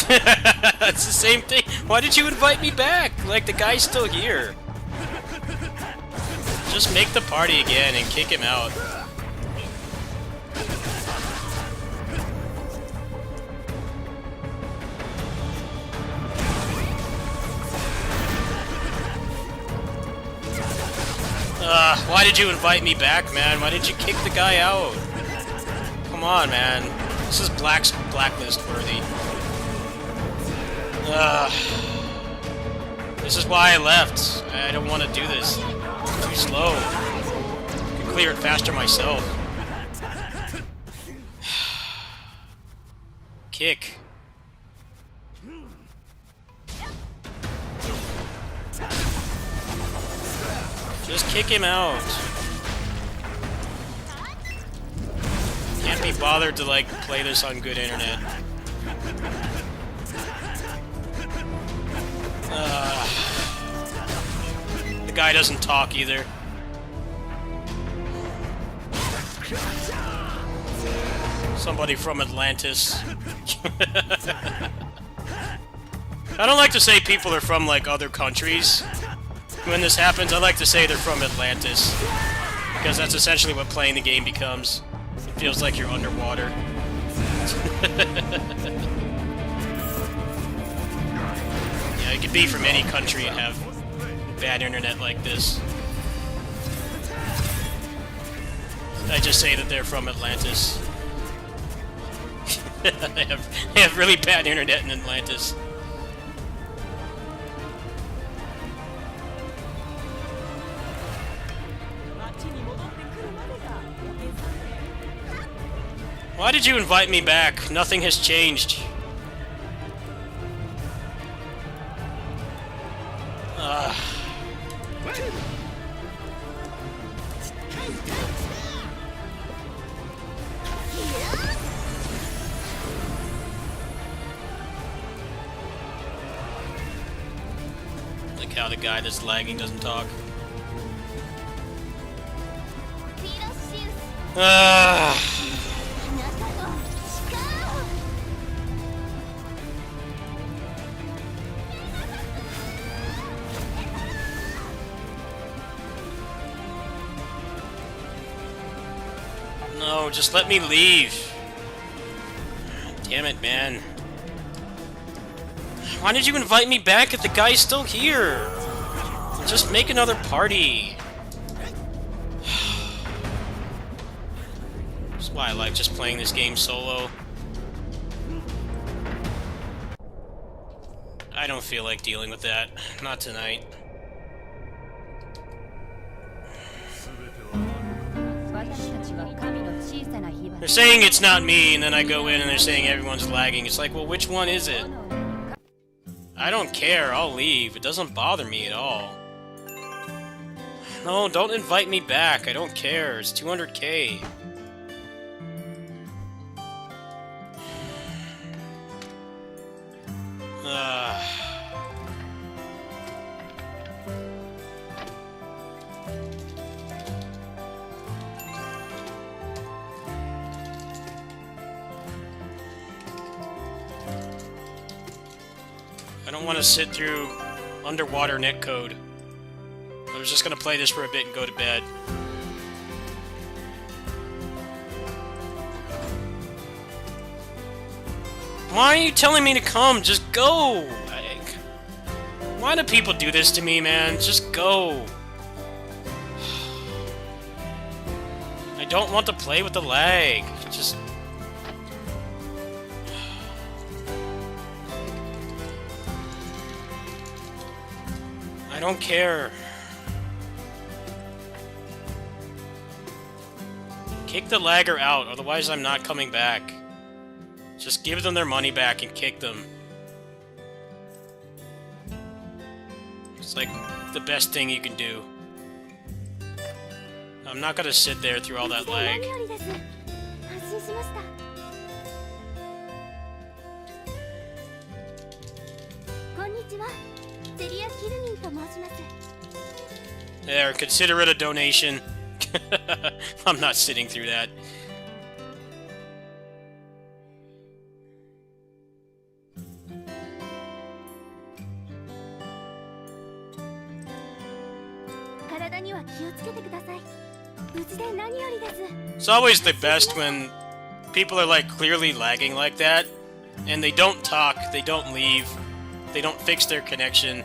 It's the same thing. Why did you invite me back? Like, the guy's still here. Just make the party again and kick him out. Why did you invite me back, man? Why did you kick the guy out? Come on, man. This is blacklist worthy. This is why I left. I don't want to do this. It's too slow. I can clear it faster myself. Kick. Just kick him out. Can't be bothered to, like, play this on good internet. The guy doesn't talk either. Somebody from Atlantis. I don't like to say people are from, like, other countries. When this happens, I like to say they're from Atlantis. Because that's essentially what playing the game becomes. It feels like you're underwater. Yeah, you could be from any country and have bad internet like this. I just say that they're from Atlantis. They have really bad internet in Atlantis. Why did you invite me back? Nothing has changed. Like how the guy that's lagging doesn't talk. No, just let me leave. Damn it, man. Why did you invite me back if the guy's still here? Just make another party. That's why I like just playing this game solo. I don't feel like dealing with that. Not tonight. They're saying it's not me, and then I go in and they're saying everyone's lagging. It's like, well, which one is it? I don't care. I'll leave. It doesn't bother me at all. No, don't invite me back. I don't care. It's 200k. I don't want to sit through underwater netcode. I was just gonna play this for a bit and go to bed. Why are you telling me to come? Just go! Why do people do this to me, man? Just go! I don't want to play with the lag. Just... I don't care. Kick the lagger out, otherwise I'm not coming back. Just give them their money back and kick them. It's like the best thing you can do. I'm not gonna sit there through all that lag. There, consider it a donation. I'm not sitting through that. It's always the best when people are like clearly lagging like that, and they don't talk, they don't leave, they don't fix their connection,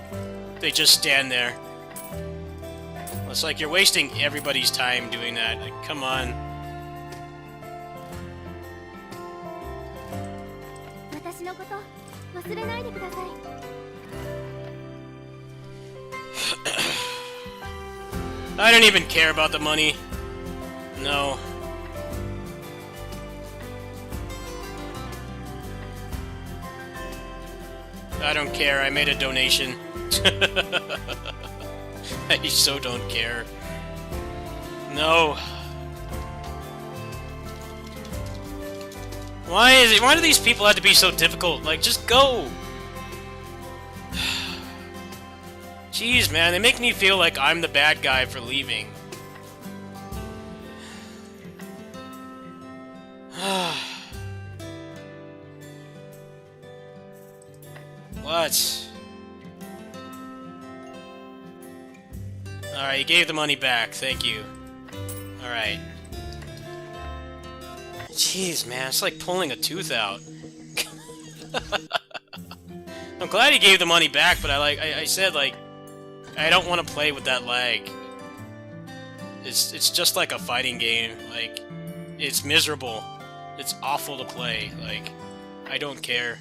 they just stand there. It's like you're wasting everybody's time doing that. Like, come on. 私のこと忘れないでください。I don't even care about the money. No. I don't care. I made a donation. I so don't care. No. Why do these people have to be so difficult? Like, just go! Jeez, man, they make me feel like I'm the bad guy for leaving. What? Alright, you gave the money back, thank you. Alright. Jeez, man, it's like pulling a tooth out. I'm glad he gave the money back, but I said, like, I don't want to play with that lag. It's just like a fighting game. Like, it's miserable. It's awful to play. Like, I don't care.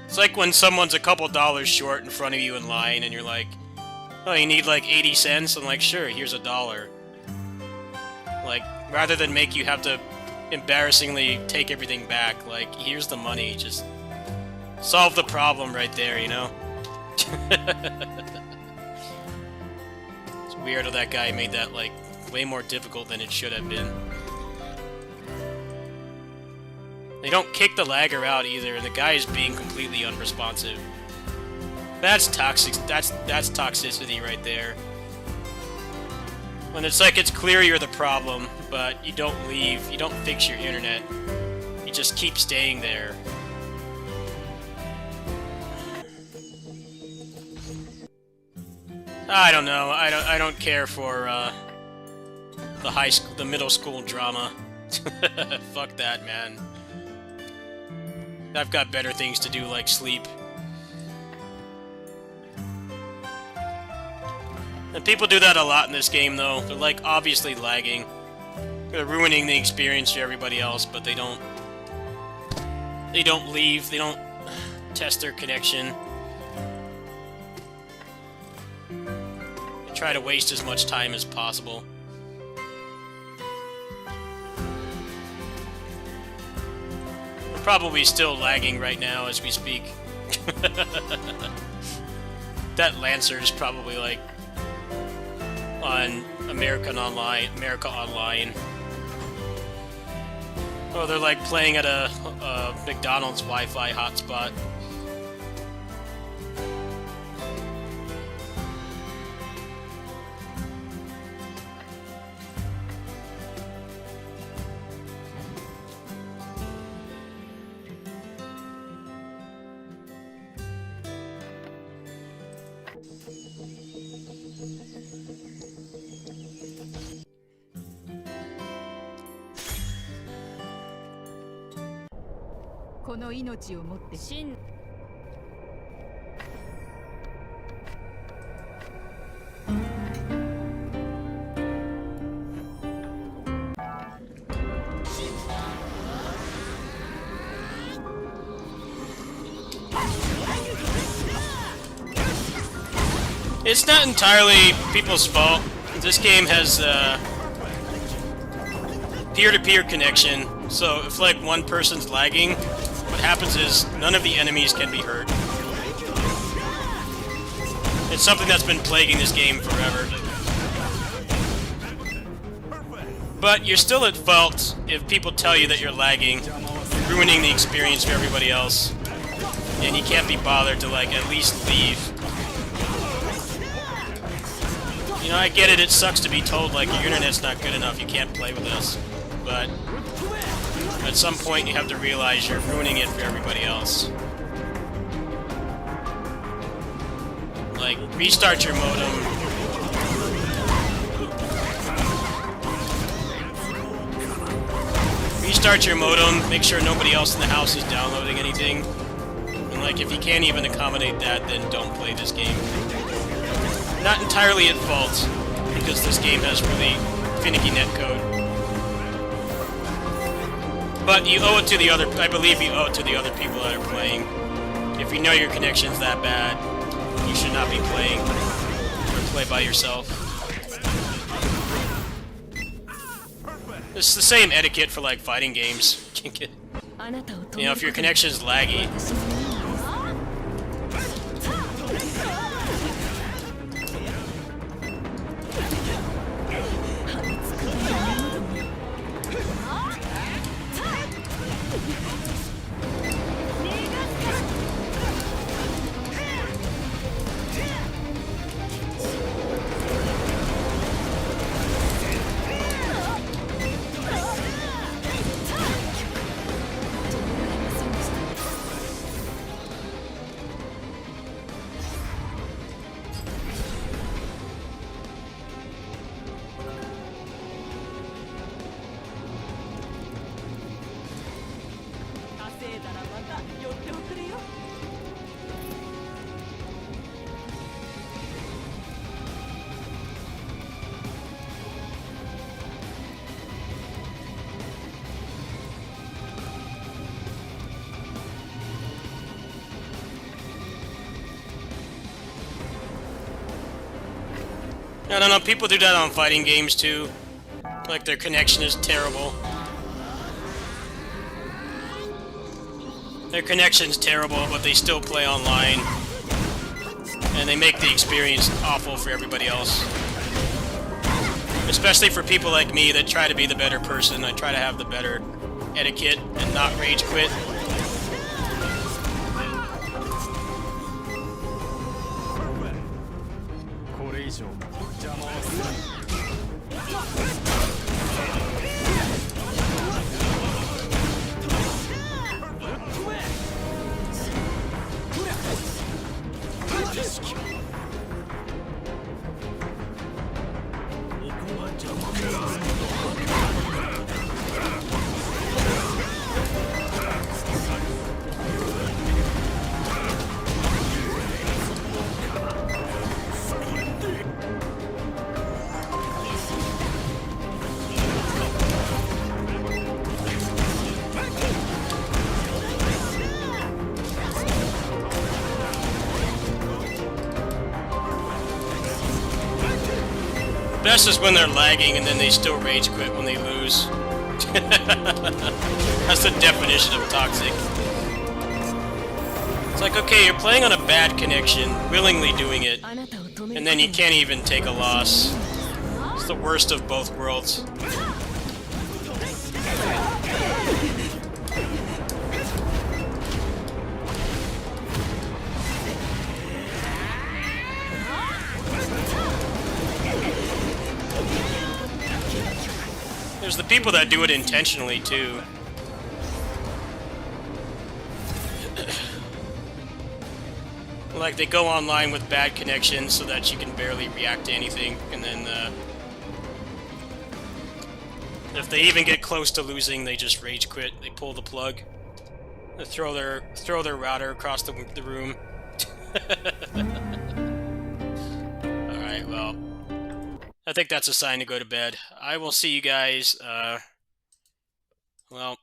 It's like when someone's a couple dollars short in front of you in line, and you're like, oh, you need like 80 cents? I'm like, sure, here's $1. Like, rather than make you have to embarrassingly take everything back, like, here's the money, just solve the problem right there, you know? It's weird how that guy made that, like, way more difficult than it should have been. They don't kick the lagger out either, and the guy is being completely unresponsive. That's toxic. That's toxicity right there. When it's like it's clear you're the problem, but you don't leave, you don't fix your internet. You just keep staying there. I don't know. I don't care for the middle school drama. Fuck that, man. I've got better things to do, like sleep. And people do that a lot in this game, though. They're, like, obviously lagging. They're ruining the experience for everybody else, but they don't leave. They don't test their connection. They try to waste as much time as possible. Probably still lagging right now as we speak. That Lancer is probably like on America Online. Oh, they're like playing at a McDonald's Wi-Fi hotspot. It's not entirely people's fault. This game has peer-to-peer connection, so if like one person's lagging, what happens is none of the enemies can be hurt. It's something that's been plaguing this game forever. But you're still at fault if people tell you that you're lagging, ruining the experience for everybody else, and you can't be bothered to like at least leave. You know, I get it, it sucks to be told, like, your internet's not good enough, you can't play with us. But at some point you have to realize you're ruining it for everybody else. Like, restart your modem. Restart your modem, make sure nobody else in the house is downloading anything. And like, if you can't even accommodate that, then don't play this game. Not entirely at fault, because this game has really finicky netcode. But you owe it to the other... I believe you owe it to the other people that are playing. If you know your connection's that bad, you should not be playing. Or play by yourself. It's the same etiquette for, like, fighting games. You know, if your connection's laggy... I don't know, people do that on fighting games too. Like their connection is terrible. Their connection's terrible, but they still play online. And they make the experience awful for everybody else. Especially for people like me that try to be the better person. I try to have the better etiquette and not rage quit. Best is when they're lagging and then they still rage quit when they lose. That's the definition of toxic. It's like, okay, you're playing on a bad connection, willingly doing it, and then you can't even take a loss. It's the worst of both worlds. There's the people that do it intentionally, too. Like, they go online with bad connections so that you can barely react to anything, and then, if they even get close to losing, they just rage quit. They pull the plug. They throw their router across the room. Alright, well... I think that's a sign to go to bed. I will see you guys, well,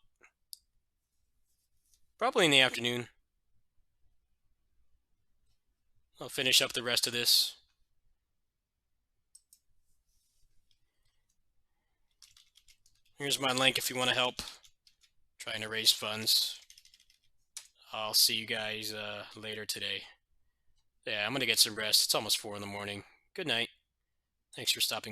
probably in the afternoon. I'll finish up the rest of this. Here's my link if you want to help trying to raise funds. I'll see you guys later today. Yeah, I'm going to get some rest. It's almost 4 in the morning. Good night. Thanks for stopping.